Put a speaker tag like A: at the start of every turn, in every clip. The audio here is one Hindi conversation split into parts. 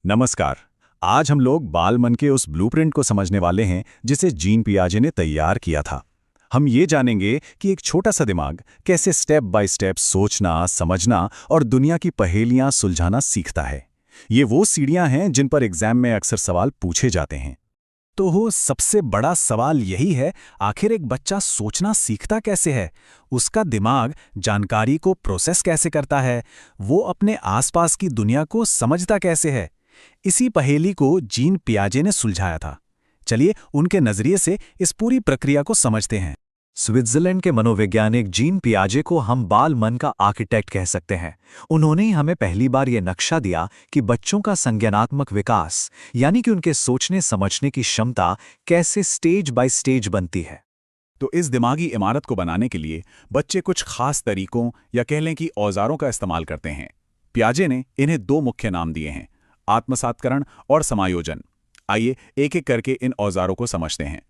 A: नमस्कार। आज हम लोग बाल मन के उस ब्लूप्रिंट को समझने वाले हैं जिसे जीन पियाजे ने तैयार किया था। हम ये जानेंगे कि एक छोटा सा दिमाग कैसे स्टेप बाय स्टेप सोचना, समझना और दुनिया की पहेलियां सुलझाना सीखता है। ये वो सीढ़ियां हैं जिन पर एग्जाम में अक्सर सवाल पूछे जाते हैं। तो सबसे बड़ा सवाल यही है, आखिर एक बच्चा सोचना सीखता कैसे है? उसका दिमाग जानकारी को प्रोसेस कैसे करता है? वो अपने आसपास की दुनिया को समझता कैसे है? इसी पहेली को जीन पियाजे ने सुलझाया था। चलिए उनके नजरिए से इस पूरी प्रक्रिया को समझते हैं।
B: स्विट्जरलैंड के मनोवैज्ञानिक जीन पियाजे को हम बाल मन का आर्किटेक्ट कह सकते हैं। उन्होंने ही हमें पहली बार ये नक्शा दिया कि बच्चों का संज्ञानात्मक विकास, यानी कि उनके सोचने समझने की क्षमता कैसे स्टेज बाय स्टेज बनती है।
A: तो इस दिमागी इमारत को बनाने के लिए बच्चे कुछ खास तरीकों या कह लें कि औजारों का इस्तेमाल करते हैं। पियाजे ने इन्हें दो मुख्य नाम दिए हैं, आत्मसातकरण और समायोजन। आइए एक एक करके इन औजारों को समझते हैं।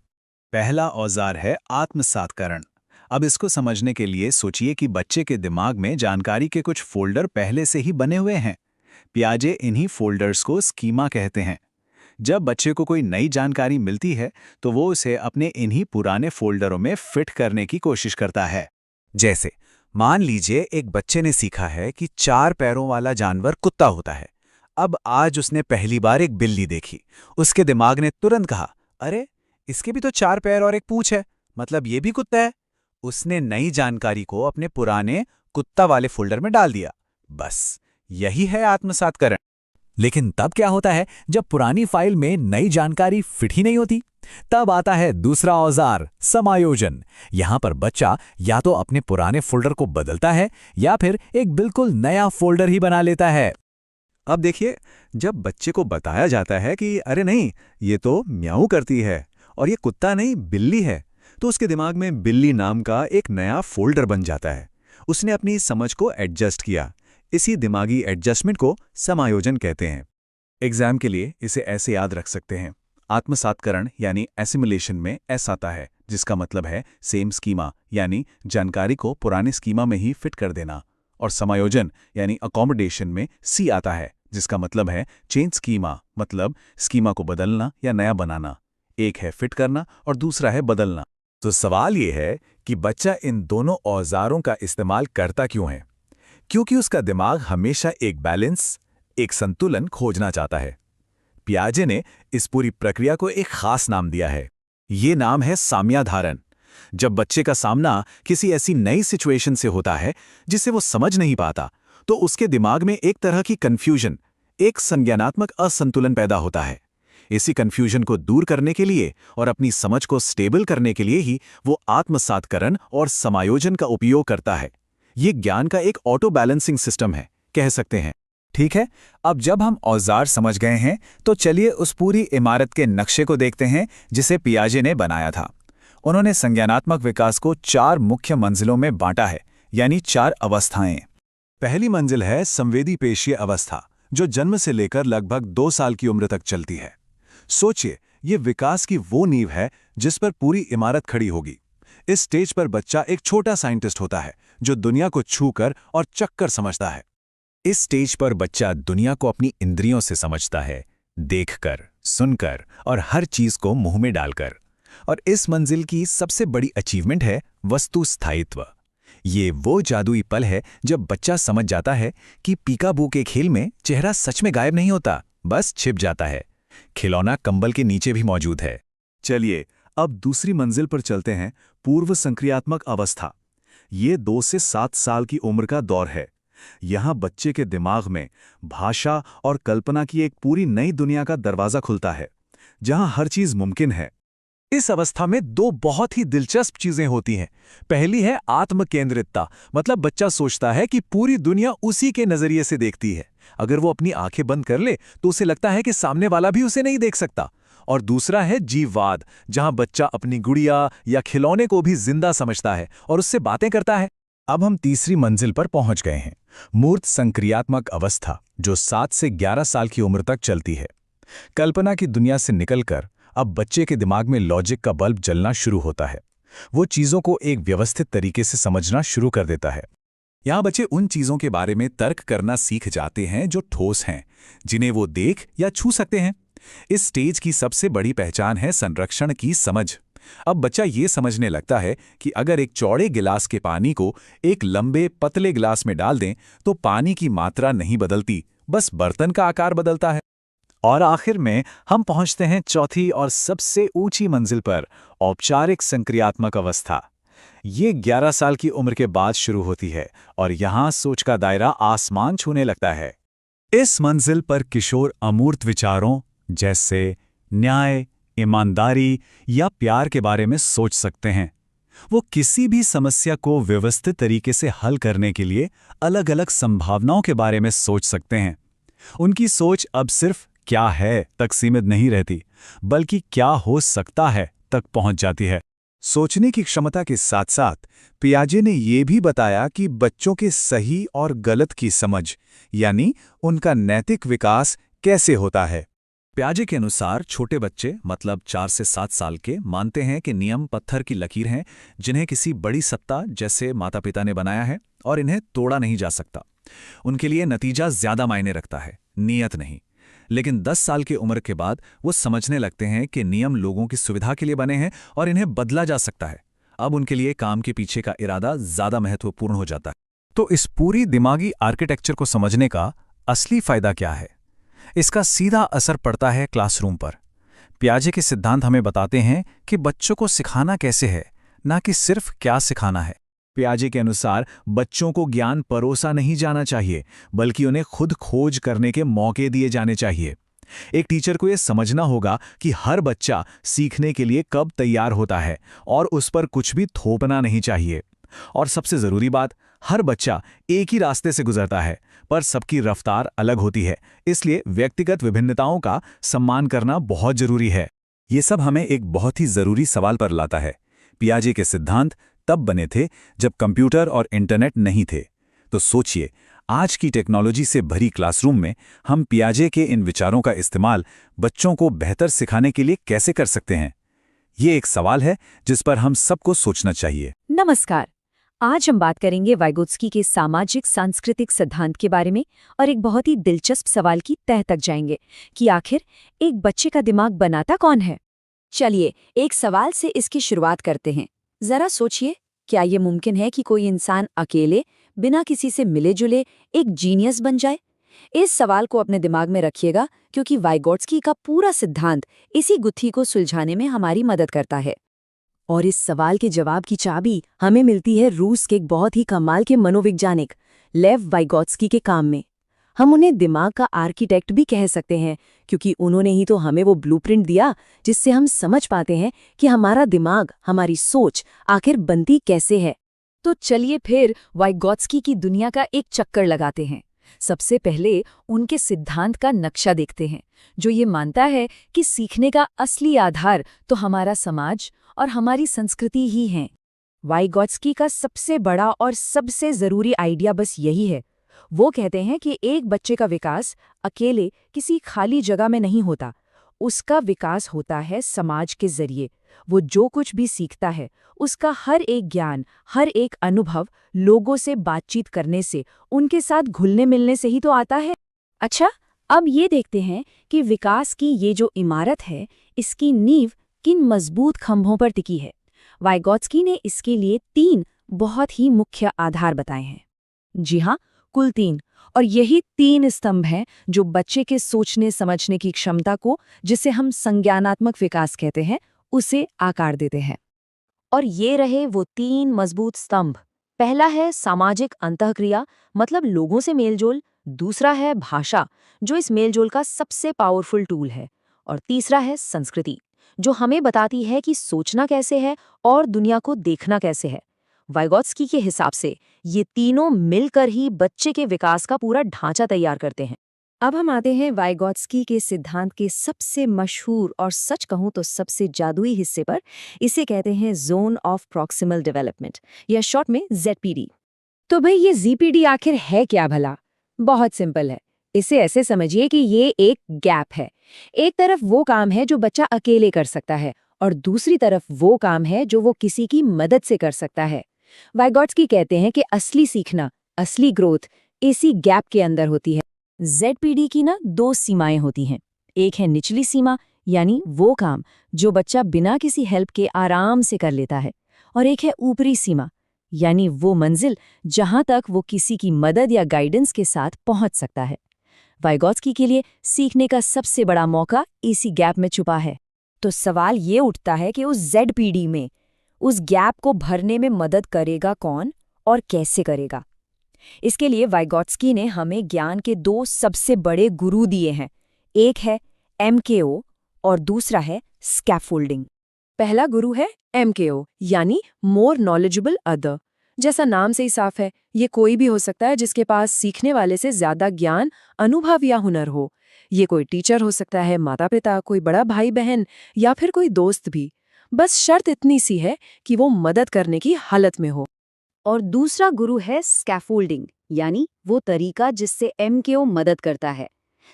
B: पहला औजार है आत्मसातकरण। अब इसको समझने के लिए सोचिए कि बच्चे के दिमाग में जानकारी के कुछ फोल्डर पहले से ही बने हुए हैं। पियाजे इन्हीं फोल्डर्स को स्कीमा कहते हैं। जब बच्चे को कोई नई जानकारी मिलती है तो वो उसे अपने इन्हीं पुराने फोल्डरों में फिट करने की कोशिश करता है। जैसे मान लीजिए एक बच्चे ने सीखा है कि 4 पैरों वाला जानवर कुत्ता होता है। अब आज उसने पहली बार एक बिल्ली देखी। उसके दिमाग ने तुरंत कहा, अरे इसके भी तो 4 पैर और एक पूंछ है, मतलब ये भी कुत्ता है। उसने नई जानकारी को अपने पुराने कुत्ता वाले फोल्डर में डाल दिया। बस यही है आत्मसातकरण। लेकिन तब क्या होता है जब पुरानी फाइल में नई जानकारी फिट ही नहीं होती? तब आता है दूसरा औजार, समायोजन। यहां पर बच्चा या तो अपने पुराने फोल्डर को बदलता है या फिर एक बिल्कुल नया फोल्डर ही बना लेता है। अब देखिए, जब बच्चे को बताया जाता है कि अरे नहीं, ये तो म्याऊ करती है और ये कुत्ता नहीं बिल्ली है, तो उसके दिमाग में बिल्ली नाम का एक नया फोल्डर बन जाता है। उसने अपनी समझ को एडजस्ट किया। इसी दिमागी एडजस्टमेंट को समायोजन कहते हैं। एग्जाम के लिए इसे ऐसे याद रख सकते हैं। आत्मसातकरण यानी एसिमुलेशन में एस आता है, जिसका मतलब है सेम स्कीमा, यानी जानकारी को पुराने स्कीमा में ही फिट कर देना। और समायोजन यानी अकोमोडेशन में सी आता है, जिसका मतलब है चेंज स्कीमा, मतलब स्कीमा को बदलना या नया बनाना। एक है फिट करना और दूसरा है बदलना। तो सवाल ये है कि बच्चा इन दोनों औजारों का इस्तेमाल करता क्यों है? क्योंकि उसका दिमाग हमेशा एक बैलेंस, एक संतुलन खोजना चाहता है। पियाजे ने इस पूरी प्रक्रिया को एक खास नाम दिया है। ये नाम है साम्याधारण। जब बच्चे का सामना किसी ऐसी नई सिचुएशन से होता है जिसे वो समझ नहीं पाता, तो उसके दिमाग में एक तरह की कंफ्यूजन, एक संज्ञानात्मक असंतुलन पैदा होता है। इसी कंफ्यूजन को दूर करने के लिए और अपनी समझ को स्टेबल करने के लिए ही वो आत्मसातकरण और समायोजन का उपयोग करता है। ये ज्ञान का एक ऑटो बैलेंसिंग सिस्टम है, कह सकते हैं। ठीक है, अब जब हम औजार समझ गए हैं तो चलिए उस पूरी इमारत के नक्शे को देखते हैं जिसे पियाजे ने बनाया था। उन्होंने संज्ञानात्मक विकास को 4 मुख्य मंजिलों में बांटा है, यानी 4 अवस्थाएं। पहली मंजिल है संवेदी पेशीय अवस्था, जो जन्म से लेकर लगभग 2 साल की उम्र तक चलती है। सोचिए, ये विकास की वो नींव है जिस पर पूरी इमारत खड़ी होगी। इस स्टेज पर बच्चा एक छोटा साइंटिस्ट होता है जो दुनिया को छूकर और चखकर समझता है। इस स्टेज पर बच्चा दुनिया को अपनी इंद्रियों से समझता है, देखकर, सुनकर और हर चीज को मुंह में डालकर। और इस मंजिल की सबसे बड़ी अचीवमेंट है वस्तु स्थायित्व। ये वो जादुई पल है जब बच्चा समझ जाता है कि पीकाबू के खेल में चेहरा सच में गायब नहीं होता, बस छिप जाता है। खिलौना कंबल के नीचे भी मौजूद है। चलिए अब दूसरी मंजिल पर चलते हैं, पूर्व संक्रियात्मक अवस्था। ये 2 से 7 साल की उम्र का दौर है। यहाँ बच्चे के दिमाग में भाषा और कल्पना की एक पूरी नई दुनिया का दरवाजा खुलता है, जहाँ हर चीज मुमकिन है। इस अवस्था में 2 बहुत ही दिलचस्प चीजें होती हैं। पहली है आत्मकेंद्रितता, मतलब बच्चा सोचता है कि पूरी दुनिया उसी के नजरिए से देखती है। अगर वो अपनी आंखें बंद कर ले तो उसे लगता है कि सामने वाला भी उसे नहीं देख सकता। और दूसरा है जीववाद, जहां बच्चा अपनी गुड़िया या खिलौने को भी जिंदा समझता है और उससे बातें करता है। अब हम तीसरी मंजिल पर पहुंच गए हैं, मूर्त संक्रियात्मक अवस्था, जो 7 से 11 साल की उम्र तक चलती है। कल्पना की दुनिया से निकलकर अब बच्चे के दिमाग में लॉजिक का बल्ब जलना शुरू होता है। वो चीजों को एक व्यवस्थित तरीके से समझना शुरू कर देता है।
A: यहाँ बच्चे उन चीज़ों के बारे में तर्क करना सीख जाते हैं जो ठोस हैं, जिन्हें वो देख या छू सकते हैं। इस स्टेज की सबसे बड़ी पहचान है संरक्षण की समझ। अब बच्चा ये समझने लगता है कि अगर एक चौड़े गिलास के पानी को एक लंबे पतले गिलास में डाल दें तो पानी की मात्रा नहीं बदलती, बस बर्तन का आकार बदलता है।
B: और आखिर में हम पहुंचते हैं चौथी और सबसे ऊंची मंजिल पर, औपचारिक संक्रियात्मक अवस्था। ये 11 साल की उम्र के बाद शुरू होती है और यहाँ सोच का दायरा आसमान छूने लगता है।
A: इस मंजिल पर किशोर अमूर्त विचारों जैसे न्याय, ईमानदारी या प्यार के बारे में सोच सकते हैं। वो किसी भी समस्या को व्यवस्थित तरीके से हल करने के लिए अलग-अलग संभावनाओं के बारे में सोच सकते हैं। उनकी सोच अब सिर्फ क्या है तक सीमित नहीं रहती, बल्कि क्या हो सकता है तक पहुंच जाती है। सोचने की क्षमता के साथ साथ पियाजे ने ये भी बताया कि बच्चों के सही और गलत की समझ, यानी उनका नैतिक विकास कैसे होता है।
B: पियाजे के अनुसार छोटे बच्चे मतलब 4 से 7 साल के मानते हैं कि नियम पत्थर की लकीर हैं, जिन्हें किसी बड़ी सत्ता जैसे माता पिता ने बनाया है और इन्हें तोड़ा नहीं जा सकता। उनके लिए नतीजा ज्यादा मायने रखता है, नियत नहीं। लेकिन 10 साल की उम्र के बाद वो समझने लगते हैं कि नियम लोगों की सुविधा के लिए बने हैं और इन्हें बदला जा सकता है। अब उनके लिए काम के पीछे का इरादा ज्यादा महत्वपूर्ण हो जाता है।
A: तो इस पूरी दिमागी आर्किटेक्चर को समझने का असली फायदा क्या है? इसका सीधा असर पड़ता है क्लासरूम पर। पियाजे के सिद्धांत हमें बताते हैं कि बच्चों को सिखाना कैसे है, ना कि सिर्फ क्या सिखाना है।
B: पियाजे के अनुसार बच्चों को ज्ञान परोसा नहीं जाना चाहिए, बल्कि उन्हें खुद खोज करने के मौके दिए जाने चाहिए। एक टीचर को यह समझना होगा कि हर बच्चा सीखने के लिए कब तैयार होता है और उस पर कुछ भी थोपना नहीं चाहिए। और सबसे जरूरी बात, हर बच्चा एक ही रास्ते से गुजरता है, पर सबकी रफ्तार अलग होती है, इसलिए व्यक्तिगत विभिन्नताओं का सम्मान करना बहुत जरूरी है। ये सब हमें एक बहुत ही जरूरी सवाल पर लाता है। पियाजे के सिद्धांत तब बने थे जब कंप्यूटर और इंटरनेट नहीं थे। तो सोचिए, आज की टेक्नोलॉजी से भरी क्लासरूम में हम पियाजे के इन विचारों का इस्तेमाल बच्चों को बेहतर सिखाने के लिए कैसे कर सकते हैं? ये एक सवाल है जिस पर हम सबको सोचना चाहिए।
C: नमस्कार। आज हम बात करेंगे वाइगोत्स्की के सामाजिक सांस्कृतिक सिद्धांत के बारे में और एक बहुत ही दिलचस्प सवाल की तह तक जाएंगे कि आखिर एक बच्चे का दिमाग बनाता कौन है। चलिए एक सवाल से इसकी शुरुआत करते हैं। जरा सोचिए, क्या ये मुमकिन है कि कोई इंसान अकेले बिना किसी से मिले जुले एक जीनियस बन जाए? इस सवाल को अपने दिमाग में रखिएगा, क्योंकि वाइगोत्स्की का पूरा सिद्धांत इसी गुत्थी को सुलझाने में हमारी मदद करता है। और इस सवाल के जवाब की चाबी हमें मिलती है रूस के एक बहुत ही कमाल के मनोवैज्ञानिक लेव वाइगोत्स्की के काम में। हम उन्हें दिमाग का आर्किटेक्ट भी कह सकते हैं, क्योंकि उन्होंने ही तो हमें वो ब्लूप्रिंट दिया जिससे हम समझ पाते हैं कि हमारा दिमाग, हमारी सोच आखिर बनती कैसे है। तो चलिए फिर वाइगोत्स्की की दुनिया का एक चक्कर लगाते हैं। सबसे पहले उनके सिद्धांत का नक्शा देखते हैं, जो ये मानता है कि सीखने का असली आधार तो हमारा समाज और हमारी संस्कृति ही है। वाइगोत्स्की का सबसे बड़ा और सबसे जरूरी आइडिया बस यही है। वो कहते हैं कि एक बच्चे का विकास अकेले किसी खाली जगह में नहीं होता, उसका विकास होता है समाज के जरिए। वो जो कुछ भी सीखता है, उसका हर एक ज्ञान, हर एक अनुभव लोगों से बातचीत करने से, उनके साथ घुलने मिलने से ही तो आता है। अच्छा, अब ये देखते हैं कि विकास की ये जो इमारत है, इसकी नींव किन मजबूत खंभों पर टिकी है। वाइगोत्स्की ने इसके लिए 3 बहुत ही मुख्य आधार बताए हैं। जी हाँ, कुल 3। और यही 3 स्तंभ हैं जो बच्चे के सोचने समझने की क्षमता को, जिसे हम संज्ञानात्मक विकास कहते हैं, उसे आकार देते हैं। और ये रहे वो 3 मजबूत स्तंभ। पहला है सामाजिक अंतःक्रिया, मतलब लोगों से मेलजोल। दूसरा है भाषा, जो इस मेलजोल का सबसे पावरफुल टूल है। और तीसरा है संस्कृति, जो हमें बताती है कि सोचना कैसे है और दुनिया को देखना कैसे है। वाइगोत्स्की के हिसाब से ये तीनों मिलकर ही बच्चे के विकास का पूरा ढांचा तैयार करते हैं। अब हम आते हैं वाइगोत्स्की के सिद्धांत के सबसे मशहूर और सच कहूं तो सबसे जादुई हिस्से पर। इसे कहते हैं जोन ऑफ प्रॉक्सिमल डेवलपमेंट, या शॉर्ट में ZPD। तो भाई ये ZPD आखिर है क्या भला? बहुत सिंपल है। इसे ऐसे समझिए कि ये एक गैप है। एक तरफ वो काम है जो बच्चा अकेले कर सकता है, और दूसरी तरफ वो काम है जो वो किसी की मदद से कर सकता है। वाइगोत्स्की कहते हैं कि असली सीखना असली ग्रोथ इसी गैप के अंदर होती है। ZPD की ना 2 सीमाएं होती हैं। एक है निचली सीमा, यानी वो काम जो बच्चा बिना किसी हेल्प के आराम से कर लेता है, और एक है ऊपरी सीमा, यानी वो मंजिल जहां तक वो किसी की मदद या गाइडेंस के साथ पहुंच सकता है। वाइगोत्स्की के लिए सीखने का सबसे बड़ा मौका इसी गैप में छुपा है। तो सवाल ये उठता है कि उस ZPD में उस गैप को भरने में मदद करेगा कौन और कैसे करेगा। इसके लिए वाइगोत्स्की ने हमें ज्ञान के 2 सबसे बड़े गुरु दिए हैं। एक है MKO और दूसरा है स्कैफोल्डिंग। पहला गुरु है MKO, यानी मोर नॉलेजेबल अदर। जैसा नाम से ही साफ है, ये कोई भी हो सकता है जिसके पास सीखने वाले से ज्यादा ज्ञान, अनुभव या हुनर हो। ये कोई टीचर हो सकता है, माता पिता, कोई बड़ा भाई बहन या फिर कोई दोस्त भी। बस शर्त इतनी सी है कि वो मदद करने की हालत में हो। और दूसरा गुरु है स्कैफोल्डिंग, यानी वो तरीका जिससे MKO मदद करता है।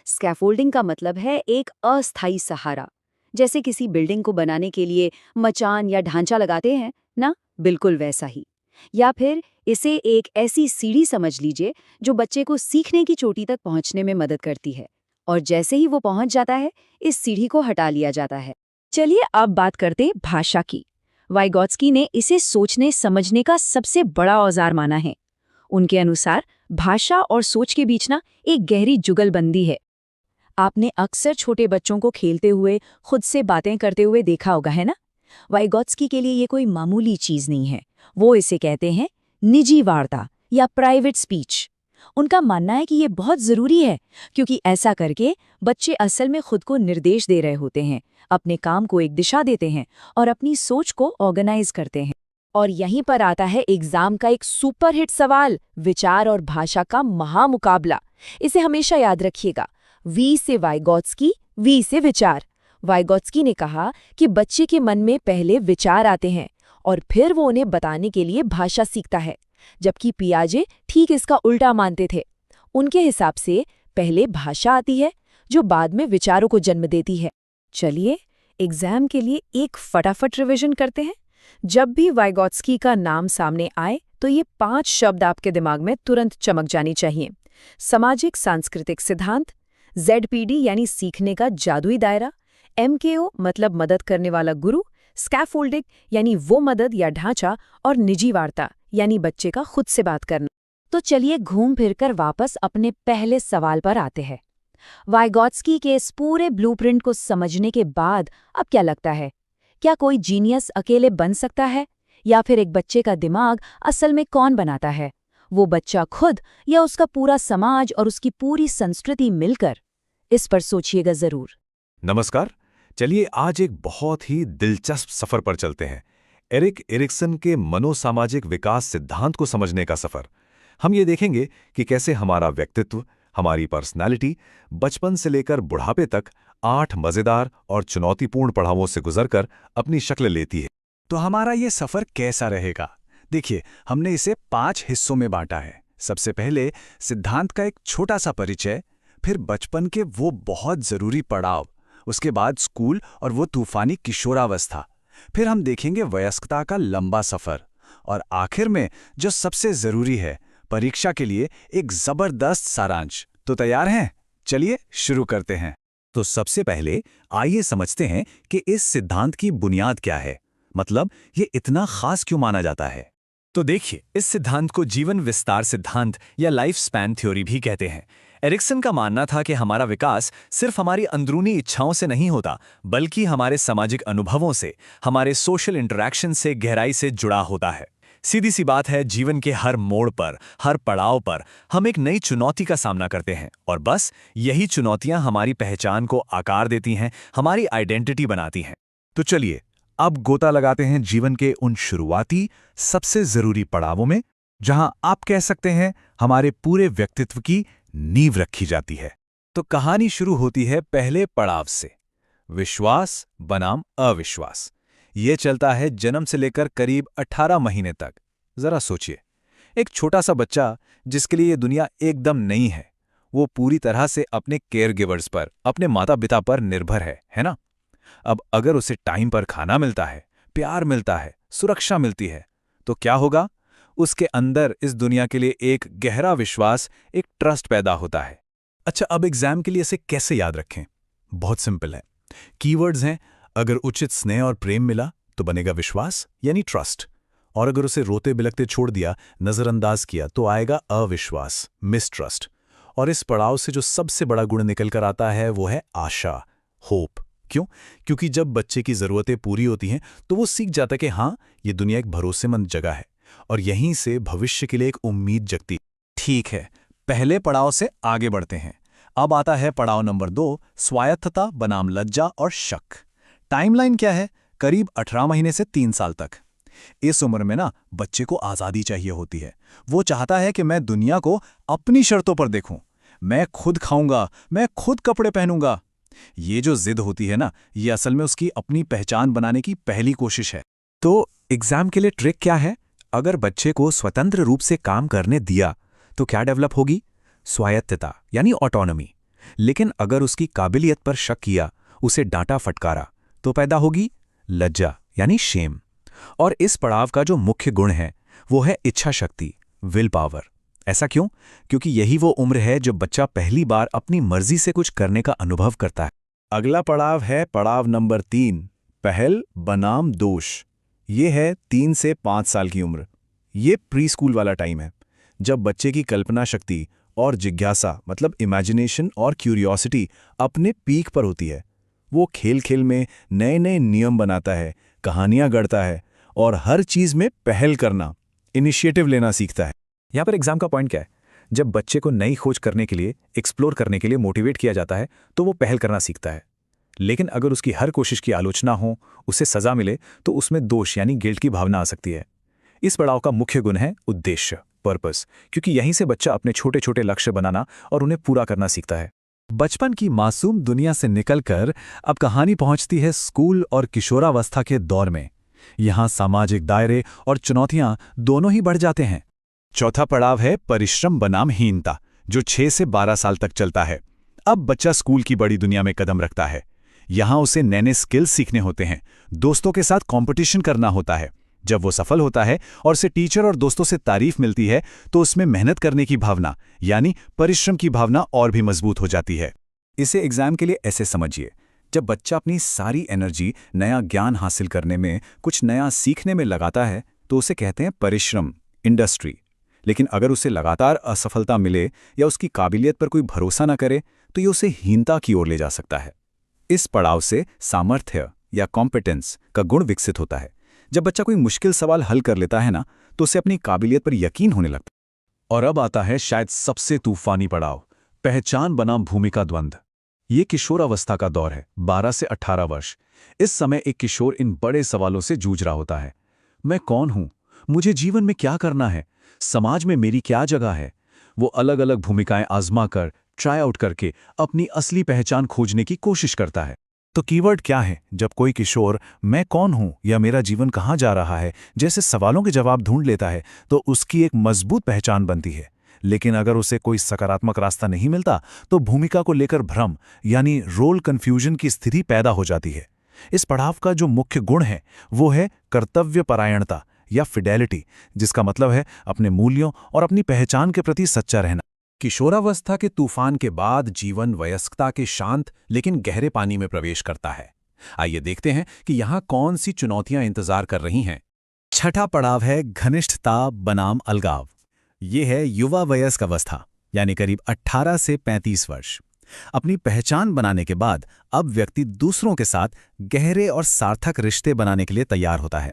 C: स्कैफोल्डिंग का मतलब है एक अस्थायी सहारा। जैसे किसी बिल्डिंग को बनाने के लिए मचान या ढांचा लगाते हैं ना, बिल्कुल वैसा ही। या फिर इसे एक ऐसी सीढ़ी समझ लीजिए जो बच्चे को सीखने की चोटी तक पहुंचने में मदद करती है, और जैसे ही वो पहुंच जाता है, इस सीढ़ी को हटा लिया जाता है। चलिए अब बात करते भाषा की। वाइगोत्स्की ने इसे सोचने समझने का सबसे बड़ा औजार माना है। उनके अनुसार भाषा और सोच के बीच ना एक गहरी जुगलबंदी है। आपने अक्सर छोटे बच्चों को खेलते हुए, खुद से बातें करते हुए देखा होगा, है ना? वाइगोत्स्की के लिए ये कोई मामूली चीज नहीं है। वो इसे कहते हैं निजी वार्ता या प्राइवेट स्पीच। उनका मानना है कि ये बहुत जरूरी है, क्योंकि ऐसा करके बच्चे असल में खुद को निर्देश दे रहे होते हैं, अपने काम को एक दिशा देते हैं और अपनी सोच को ऑर्गेनाइज करते हैं। और यहीं पर आता है एग्जाम का एक सुपरहिट सवाल, विचार और भाषा का महामुकाबला। इसे हमेशा याद रखिएगा, V से वाइगोत्स्की, V से विचार। वाइगोत्स्की ने कहा कि बच्चे के मन में पहले विचार आते हैं और फिर वो उन्हें बताने के लिए भाषा सीखता है, जबकि पियाजे ठीक इसका उल्टा मानते थे। उनके हिसाब से पहले भाषा आती है जो बाद में विचारों को जन्म देती है। चलिए एग्जाम के लिए एक फटाफट रिवीजन करते हैं। जब भी वाइगोत्स्की का नाम सामने आए तो ये 5 शब्द आपके दिमाग में तुरंत चमक जानी चाहिए। सामाजिक सांस्कृतिक सिद्धांत, ZPD यानी सीखने का जादुई दायरा, MKO मतलब मदद करने वाला गुरु, स्कैफोल्डिंग यानी वो मदद या ढांचा, और निजी वार्ता यानी बच्चे का खुद से बात करना। तो चलिए घूम फिरकर वापस अपने पहले सवाल पर आते हैं। वाइगोत्स्की के इस पूरे ब्लूप्रिंट को समझने के बाद अब क्या लगता है? क्या कोई जीनियस अकेले बन सकता है, या फिर एक बच्चे का दिमाग असल में कौन बनाता है? वो बच्चा खुद या उसका पूरा समाज और उसकी पूरी संस्कृति मिलकर? इस पर सोचिएगा जरूर।
A: नमस्कार। चलिए आज एक बहुत ही दिलचस्प सफर पर चलते हैं। एरिक एरिक्सन के मनोसामाजिक विकास सिद्धांत को समझने का सफर। हम ये देखेंगे कि कैसे हमारा व्यक्तित्व, हमारी पर्सनालिटी बचपन से लेकर बुढ़ापे तक 8 मजेदार और चुनौतीपूर्ण पड़ावों से गुजरकर अपनी शक्ल लेती है।
B: तो हमारा ये सफर कैसा रहेगा? देखिए, हमने इसे 5 हिस्सों में बांटा है। सबसे पहले सिद्धांत का एक छोटा सा परिचय, फिर बचपन के वो बहुत जरूरी पड़ाव, उसके बाद स्कूल और वो तूफानी किशोरावस्था, फिर हम देखेंगे वयस्कता का लंबा सफर, और आखिर में जो सबसे जरूरी है, परीक्षा के लिए एक जबरदस्त सारांश। तो तैयार हैं? चलिए शुरू करते हैं।
A: तो सबसे पहले आइए समझते हैं कि इस सिद्धांत की बुनियाद क्या है, मतलब ये इतना खास क्यों माना जाता है।
B: तो देखिए, इस सिद्धांत को जीवन विस्तार सिद्धांत या लाइफ स्पैन थ्योरी भी कहते हैं। एरिक्सन का मानना था कि हमारा विकास सिर्फ हमारी अंदरूनी इच्छाओं से नहीं होता, बल्कि हमारे सामाजिक अनुभवों से, हमारे सोशल इंटरैक्शन से गहराई से जुड़ा होता है। सीधी सी बात है, जीवन के हर मोड़ पर, हर पड़ाव पर हम एक नई चुनौती का सामना करते हैं, और बस यही चुनौतियां हमारी पहचान को आकार देती हैं, हमारी आइडेंटिटी बनाती हैं।
A: तो चलिए अब गोता लगाते हैं जीवन के उन शुरुआती सबसे जरूरी पड़ावों में, जहां आप कह सकते हैं हमारे पूरे व्यक्तित्व की नींव रखी जाती है।
B: तो कहानी शुरू होती है पहले पड़ाव से, विश्वास बनाम अविश्वास। ये चलता है जन्म से लेकर करीब 18 महीने तक। जरा सोचिए, एक छोटा सा बच्चा जिसके लिए ये दुनिया एकदम नई है, वो पूरी तरह से अपने केयरगिवर्स पर, अपने माता पिता पर निर्भर है ना? अब अगर उसे टाइम पर खाना मिलता है, प्यार मिलता है, सुरक्षा मिलती है, तो क्या होगा? उसके अंदर इस दुनिया के लिए एक गहरा विश्वास, एक ट्रस्ट पैदा होता है।
A: अच्छा, अब एग्जाम के लिए इसे कैसे याद रखें? बहुत सिंपल है। कीवर्ड्स हैं, अगर उचित स्नेह और प्रेम मिला तो बनेगा विश्वास यानी ट्रस्ट, और अगर उसे रोते बिलखते छोड़ दिया, नजरअंदाज किया, तो आएगा अविश्वास, मिसट्रस्ट। और इस पड़ाव से जो सबसे बड़ा गुण निकल कर आता है वो है आशा, होप। क्यों? क्योंकि जब बच्चे की ज़रूरतें पूरी होती हैं तो वो सीख जाता है कि हाँ, ये दुनिया एक भरोसेमंद जगह है, और यहीं से भविष्य के लिए एक उम्मीद जगती।
B: ठीक है, पहले पड़ाव से आगे बढ़ते हैं। अब आता है पड़ाव नंबर 2, स्वायत्तता बनाम लज्जा और शक। टाइमलाइन क्या है? करीब 18 महीने से 3 साल तक। इस उम्र में ना बच्चे को आज़ादी चाहिए होती है। वो चाहता है कि मैं दुनिया को अपनी शर्तों पर देखूं, मैं खुद खाऊंगा, मैं खुद कपड़े पहनूंगा। ये जो जिद होती है ना, ये असल में उसकी अपनी पहचान बनाने की पहली कोशिश है।
A: तो एग्जाम के लिए ट्रिक क्या है? अगर बच्चे को स्वतंत्र रूप से काम करने दिया तो क्या डेवलप होगी? स्वायत्तता यानी ऑटोनॉमी। लेकिन अगर उसकी काबिलियत पर शक किया, उसे डांटा फटकारा, तो पैदा होगी लज्जा यानी शेम। और इस पड़ाव का जो मुख्य गुण है वो है इच्छा शक्ति, विल पावर। ऐसा क्यों? क्योंकि यही वो उम्र है जब बच्चा पहली बार अपनी मर्जी से कुछ करने का अनुभव करता है।
B: अगला पड़ाव है पड़ाव नंबर 3, पहल बनाम दोष। ये है 3 से 5 साल की उम्र। ये प्री स्कूल वाला टाइम है, जब बच्चे की कल्पना शक्ति और जिज्ञासा, मतलब इमेजिनेशन और क्यूरियोसिटी अपने पीक पर होती है। वो खेल खेल में नए नए नियम बनाता है, कहानियां गढ़ता है, और हर चीज में पहल करना, इनिशिएटिव लेना सीखता है।
A: यहाँ पर एग्जाम का पॉइंट क्या है? जब बच्चे को नई खोज करने के लिए, एक्सप्लोर करने के लिए मोटिवेट किया जाता है तो वो पहल करना सीखता है। लेकिन अगर उसकी हर कोशिश की आलोचना हो, उसे सजा मिले, तो उसमें दोष यानी गिल्ट की भावना आ सकती है। इस पड़ाव का मुख्य गुण है उद्देश्य, पर्पस, क्योंकि यहीं से बच्चा अपने छोटे छोटे लक्ष्य बनाना और उन्हें पूरा करना सीखता है।
B: बचपन की मासूम दुनिया से निकलकर अब कहानी पहुंचती है स्कूल और किशोरावस्था के दौर में। यहां सामाजिक दायरे और चुनौतियां दोनों ही बढ़ जाते हैं। चौथा पड़ाव है परिश्रम बनाम हीनता, जो 6 से 12 साल तक चलता है। अब बच्चा स्कूल की बड़ी दुनिया में कदम रखता है। यहां उसे नए नए स्किल्स सीखने होते हैं, दोस्तों के साथ कंपटीशन करना होता है। जब वो सफल होता है और उसे टीचर और दोस्तों से तारीफ मिलती है, तो उसमें मेहनत करने की भावना यानी परिश्रम की भावना और भी मजबूत हो जाती है। इसे एग्जाम के लिए ऐसे समझिए, जब बच्चा अपनी सारी एनर्जी नया ज्ञान हासिल करने में, कुछ नया सीखने में लगाता है, तो उसे कहते हैं परिश्रम, इंडस्ट्री। लेकिन अगर उसे लगातार असफलता मिले या उसकी काबिलियत पर कोई भरोसा न करे, तो ये उसे हीनता की ओर ले जा सकता है। इस पड़ाव से सामर्थ्य या कॉम्पिटेंस का गुण विकसित होता है। जब बच्चा कोई मुश्किल सवाल हल कर लेता है ना, तो उसे अपनी काबिलियत पर यकीन होने लगता है। और अब आता है शायद सबसे तूफानी पड़ाव, पहचान बनाम भूमिका द्वंद्व। ये किशोरावस्था का दौर है, 12 से 18 वर्ष। इस समय एक किशोर इन बड़े सवालों से जूझ रहा होता है। मैं कौन हूं? मुझे जीवन में क्या करना है? समाज में मेरी क्या जगह है? वो अलग अलग भूमिकाएं आजमा कर, ट्राई आउट करके अपनी असली पहचान खोजने की कोशिश करता है। तो कीवर्ड क्या है जब कोई किशोर मैं कौन हूं या मेरा जीवन कहां जा रहा है जैसे सवालों के जवाब ढूंढ लेता है, तो उसकी एक मजबूत पहचान बनती है। लेकिन अगर उसे कोई सकारात्मक रास्ता नहीं मिलता, तो भूमिका को लेकर भ्रम यानी रोल कंफ्यूजन की स्थिति पैदा हो जाती है। इस पड़ाव का जो मुख्य गुण है वो है कर्तव्यपरायणता या फिडेलिटी, जिसका मतलब है अपने मूल्यों और अपनी पहचान के प्रति सच्चा रहना। किशोरावस्था के तूफान के बाद जीवन वयस्कता के शांत लेकिन गहरे पानी में प्रवेश करता है। आइए देखते हैं कि यहाँ कौन सी चुनौतियां इंतजार कर रही हैं। छठा पड़ाव है घनिष्ठता बनाम अलगाव। ये है युवा वयस्क अवस्था, यानी करीब 18 से 35 वर्ष। अपनी पहचान बनाने के बाद अब व्यक्ति दूसरों के साथ गहरे और सार्थक रिश्ते बनाने के लिए तैयार होता है।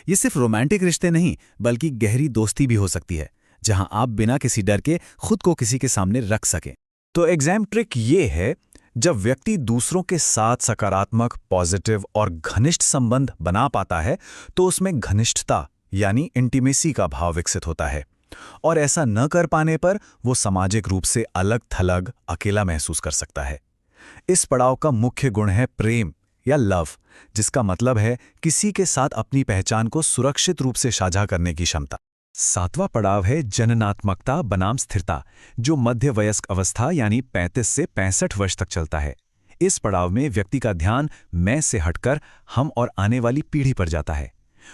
B: ये सिर्फ रोमांटिक रिश्ते नहीं, बल्कि गहरी दोस्ती भी हो सकती है, जहां आप बिना किसी डर के खुद को किसी के सामने रख सकें। तो एग्जाम ट्रिक ये है, जब व्यक्ति दूसरों के साथ सकारात्मक, पॉजिटिव और घनिष्ठ संबंध बना पाता है, तो उसमें घनिष्ठता यानी इंटीमेसी का भाव विकसित होता है। और ऐसा न कर पाने पर वो सामाजिक रूप से अलग थलग, अकेला महसूस कर सकता है। इस पड़ाव का मुख्य गुण है प्रेम या लव, जिसका मतलब है किसी के साथ अपनी पहचान को सुरक्षित रूप से साझा करने की क्षमता। सातवां पड़ाव है जननात्मकता बनाम स्थिरता, जो मध्य वयस्क अवस्था यानी 35 से 65 वर्ष तक चलता है। इस पड़ाव में व्यक्ति का ध्यान मैं से हटकर हम और आने वाली पीढ़ी पर जाता है।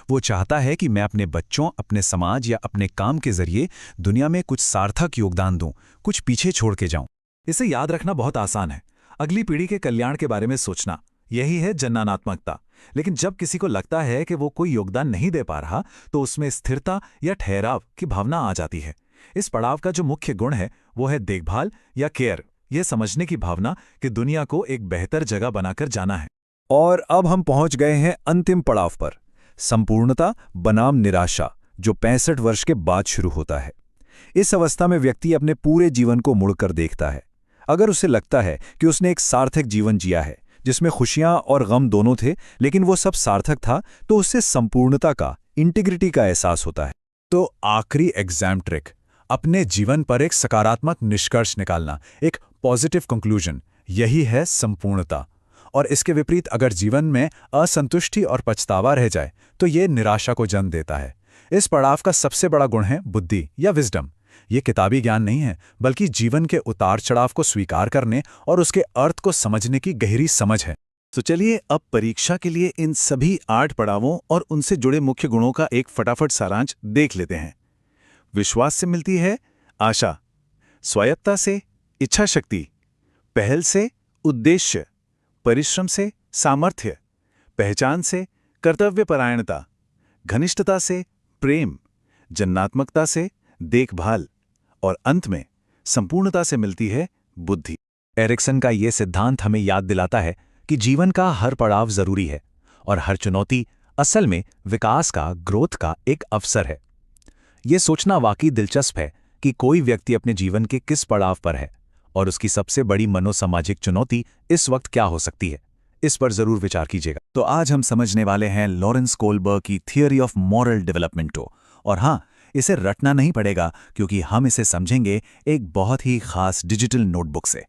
A: वो चाहता है कि मैं अपने बच्चों, अपने समाज या अपने काम के जरिए दुनिया में कुछ सार्थक योगदान दूं, कुछ पीछे छोड़ के जाऊं। इसे याद रखना बहुत आसान है, अगली पीढ़ी के कल्याण के बारे में सोचना, यही है जननात्मकता। लेकिन जब किसी को लगता है कि वो कोई योगदान नहीं दे पा रहा, तो उसमें स्थिरता या ठहराव की भावना आ जाती है। इस पड़ाव का जो मुख्य गुण है वो है देखभाल या केयर, यह समझने की भावना कि दुनिया को एक बेहतर जगह बनाकर जाना है। और अब हम पहुंच गए हैं अंतिम पड़ाव पर, संपूर्णता बनाम निराशा, जो 65 वर्ष के बाद शुरू होता है। इस अवस्था में व्यक्ति अपने पूरे जीवन को मुड़कर देखता है। अगर उसे लगता है कि उसने एक सार्थक जीवन जिया है, जिसमें खुशियां और गम दोनों थे, लेकिन वो सब सार्थक था, तो उससे संपूर्णता का, इंटीग्रिटी का एहसास होता है। तो आखिरी एग्जाम ट्रिक, अपने जीवन पर एक सकारात्मक निष्कर्ष निकालना, एक पॉजिटिव कंक्लूजन, यही है संपूर्णता। और इसके विपरीत अगर जीवन में असंतुष्टि और पछतावा रह जाए, तो ये निराशा को जन्म देता है। इस पड़ाव का सबसे बड़ा गुण है बुद्धि या विजडम। ये किताबी ज्ञान नहीं है, बल्कि जीवन के उतार चढ़ाव को स्वीकार करने और उसके अर्थ को समझने की गहरी समझ है।
B: तो चलिए अब परीक्षा के लिए इन सभी 8 पड़ावों और उनसे जुड़े मुख्य गुणों का एक फटाफट सारांश देख लेते हैं। विश्वास से मिलती है आशा, स्वायत्तता से इच्छा शक्ति, पहल से उद्देश्य, परिश्रम से सामर्थ्य, पहचान से कर्तव्यपरायणता, घनिष्ठता से प्रेम, जन्नात्मकता से देखभाल और अंत में संपूर्णता से मिलती है बुद्धि।
A: एरिक्सन का ये सिद्धांत हमें याद दिलाता है कि जीवन का हर पड़ाव जरूरी है और हर चुनौती असल में विकास का, ग्रोथ का एक अवसर है। ये सोचना वाकई दिलचस्प है कि कोई व्यक्ति अपने जीवन के किस पड़ाव पर है और उसकी सबसे बड़ी मनोसामाजिक चुनौती इस वक्त क्या हो सकती है। इस पर जरूर विचार कीजिएगा। तो आज हम समझने वाले हैं लॉरेंस कोहलबर्ग की थियरी ऑफ मॉरल डेवलपमेंट को। और हाँ, इसे रटना नहीं पड़ेगा, क्योंकि हम इसे समझेंगे एक बहुत ही खास डिजिटल नोटबुक से।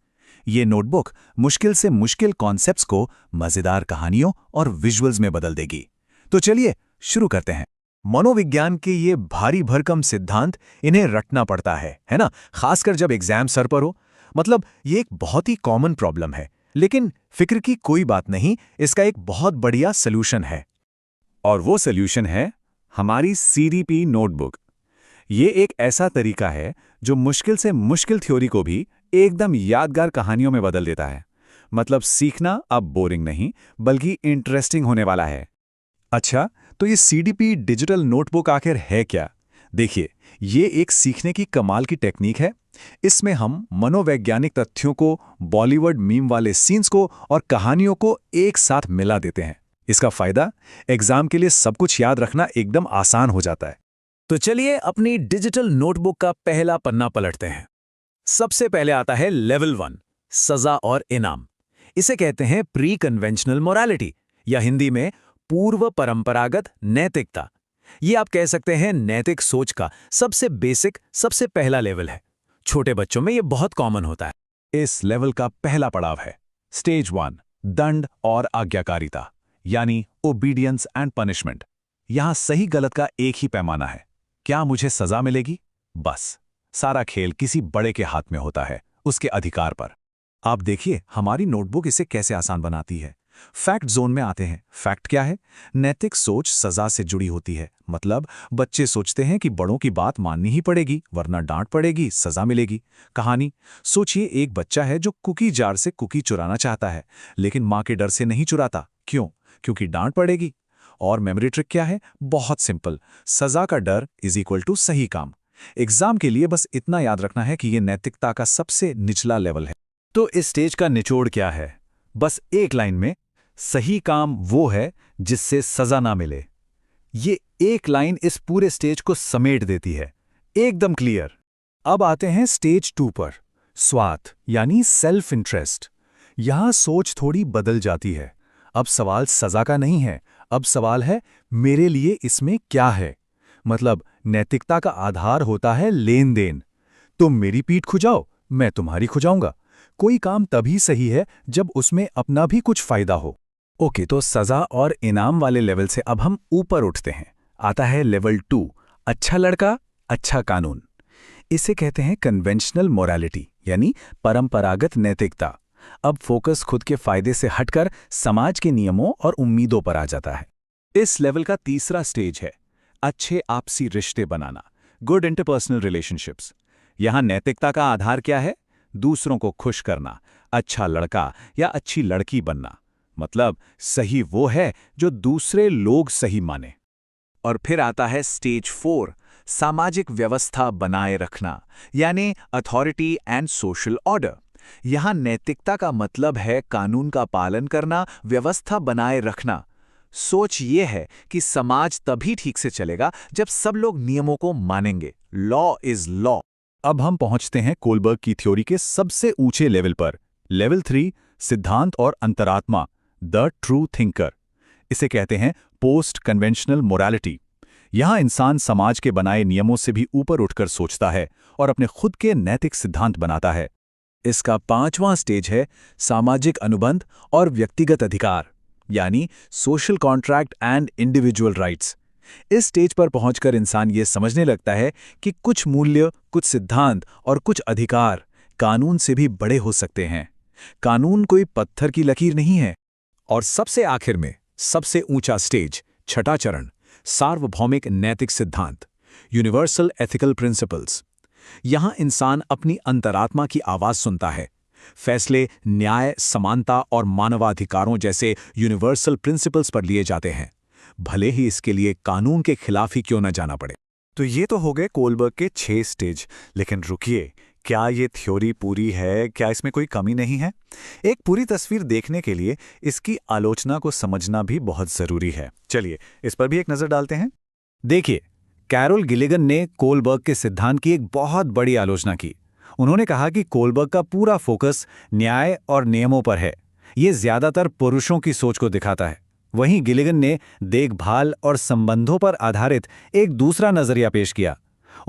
A: ये नोटबुक मुश्किल से मुश्किल कॉन्सेप्ट्स को मजेदार कहानियों और विजुअल्स में बदल देगी। तो चलिए शुरू करते हैं। मनोविज्ञान के ये भारी भरकम सिद्धांत, इन्हें रटना पड़ता है ना, खासकर जब एग्जाम सर पर हो। मतलब ये एक बहुत ही कॉमन प्रॉब्लम है, लेकिन फिक्र की कोई बात नहीं, इसका एक बहुत बढ़िया सॉल्यूशन है। और वो सॉल्यूशन है हमारी CDP नोटबुक। ये एक ऐसा तरीका है जो मुश्किल से मुश्किल थ्योरी को भी एकदम यादगार कहानियों में बदल देता है। मतलब सीखना अब बोरिंग नहीं, बल्कि इंटरेस्टिंग होने वाला है। अच्छा, तो ये CDP डिजिटल नोटबुक आखिर है क्या? देखिए, ये एक सीखने की कमाल की टेक्निक है। इसमें हम मनोवैज्ञानिक तथ्यों को, बॉलीवुड मीम वाले सीन्स को और कहानियों को एक साथ मिला देते हैं। इसका फायदा, एग्जाम के लिए सब कुछ याद रखना एकदम आसान हो जाता है। तो चलिए अपनी डिजिटल नोटबुक का पहला पन्ना पलटते हैं। सबसे पहले आता है लेवल 1, सजा और इनाम। इसे कहते हैं प्री कन्वेंशनल मोरालिटी, या हिंदी में पूर्व परंपरागत नैतिकता। ये आप कह सकते हैं नैतिक सोच का सबसे बेसिक, सबसे पहला लेवल है। छोटे बच्चों में ये बहुत कॉमन होता है। इस लेवल का पहला पड़ाव है स्टेज 1, दंड और आज्ञाकारिता, यानी ओबीडियंस एंड पनिशमेंट। यहां सही गलत का एक ही पैमाना है, क्या मुझे सजा मिलेगी? बस सारा खेल किसी बड़े के हाथ में होता है, उसके अधिकार पर। आप देखिए हमारी नोटबुक इसे कैसे आसान बनाती है। फैक्ट जोन में आते हैं। फैक्ट क्या है? नैतिक सोच सजा से जुड़ी होती है। मतलब बच्चे सोचते हैं कि बड़ों की बात माननी ही पड़ेगी, वरना डांट पड़ेगी, सजा मिलेगी। कहानी, सोचिए एक बच्चा है जो कुकी जार से कुकी चुराना चाहता है, लेकिन मां के डर से नहीं चुराता। क्यों? क्योंकि डांट पड़ेगी। और मेमोरी ट्रिक क्या है? बहुत सिंपल, सजा का डर इज इक्वल टू सही काम। एग्जाम के लिए बस इतना याद रखना है कि यह नैतिकता का सबसे निचला लेवल है। तो इस स्टेज का निचोड़ क्या है? बस एक लाइन में, सही काम वो है जिससे सजा ना मिले। ये एक लाइन इस पूरे स्टेज को समेट देती है, एकदम क्लियर। अब आते हैं स्टेज 2 पर, स्वार्थ यानी सेल्फ इंटरेस्ट। यहां सोच थोड़ी बदल जाती है। अब सवाल सजा का नहीं है, अब सवाल है मेरे लिए इसमें क्या है। मतलब नैतिकता का आधार होता है लेन देन। तुम मेरी पीठ खुजाओ, मैं तुम्हारी खुजाऊंगा। कोई काम तभी सही है जब उसमें अपना भी कुछ फायदा हो। ओके, तो सजा और इनाम वाले लेवल से अब हम ऊपर उठते हैं। आता है लेवल 2, अच्छा लड़का अच्छा कानून। इसे कहते हैं कन्वेंशनल मोरालिटी, यानी परंपरागत नैतिकता। अब फोकस खुद के फायदे से हटकर समाज के नियमों और उम्मीदों पर आ जाता है। इस लेवल का तीसरा स्टेज है अच्छे आपसी रिश्ते बनाना, गुड इंटरपर्सनल रिलेशनशिप्स। यहां नैतिकता का आधार क्या है? दूसरों को खुश करना, अच्छा लड़का या अच्छी लड़की बनना। मतलब सही वो है जो दूसरे लोग सही माने। और फिर आता है स्टेज 4, सामाजिक व्यवस्था बनाए रखना, यानी अथॉरिटी एंड सोशल ऑर्डर। यहां नैतिकता का मतलब है कानून का पालन करना, व्यवस्था बनाए रखना। सोच ये है कि समाज तभी ठीक से चलेगा जब सब लोग नियमों को मानेंगे। Law is law. अब हम पहुंचते हैं कोलबर्ग की थ्योरी के सबसे ऊंचे लेवल पर, लेवल 3, सिद्धांत और अंतरात्मा, द ट्रू थिंकर। इसे कहते हैं पोस्ट कन्वेंशनल मोरालिटी। यहां इंसान समाज के बनाए नियमों से भी ऊपर उठकर सोचता है और अपने खुद के नैतिक सिद्धांत बनाता है। इसका 5वां स्टेज है सामाजिक अनुबंध और व्यक्तिगत अधिकार, यानी social contract and individual rights. इस स्टेज पर पहुंचकर इंसान ये समझने लगता है कि कुछ मूल्य, कुछ सिद्धांत और कुछ अधिकार कानून से भी बड़े हो सकते हैं। कानून कोई पत्थर की लकीर नहीं है। और सबसे आखिर में सबसे ऊंचा स्टेज, छठा चरण, सार्वभौमिक नैतिक सिद्धांत, यूनिवर्सल एथिकल प्रिंसिपल्स। यहां इंसान अपनी अंतरात्मा की आवाज सुनता है। फैसले न्याय, समानता और मानवाधिकारों जैसे यूनिवर्सल प्रिंसिपल्स पर लिए जाते हैं, भले ही इसके लिए कानून के खिलाफ ही क्यों न जाना पड़े। तो ये तो हो गए कोलबर्ग के 6 स्टेज। लेकिन रुकिए, क्या ये थ्योरी पूरी है? क्या इसमें कोई कमी नहीं है? एक पूरी तस्वीर देखने के लिए इसकी आलोचना को समझना भी बहुत जरूरी है। चलिए इस पर भी एक नजर डालते हैं। देखिए, कैरोल गिलिगन ने कोलबर्ग के सिद्धांत की एक बहुत बड़ी आलोचना की। उन्होंने कहा कि कोलबर्ग का पूरा फोकस न्याय और नियमों पर है। ये ज्यादातर पुरुषों की सोच को दिखाता है। वहीं गिलिगन ने देखभाल और संबंधों पर आधारित एक दूसरा नजरिया पेश किया।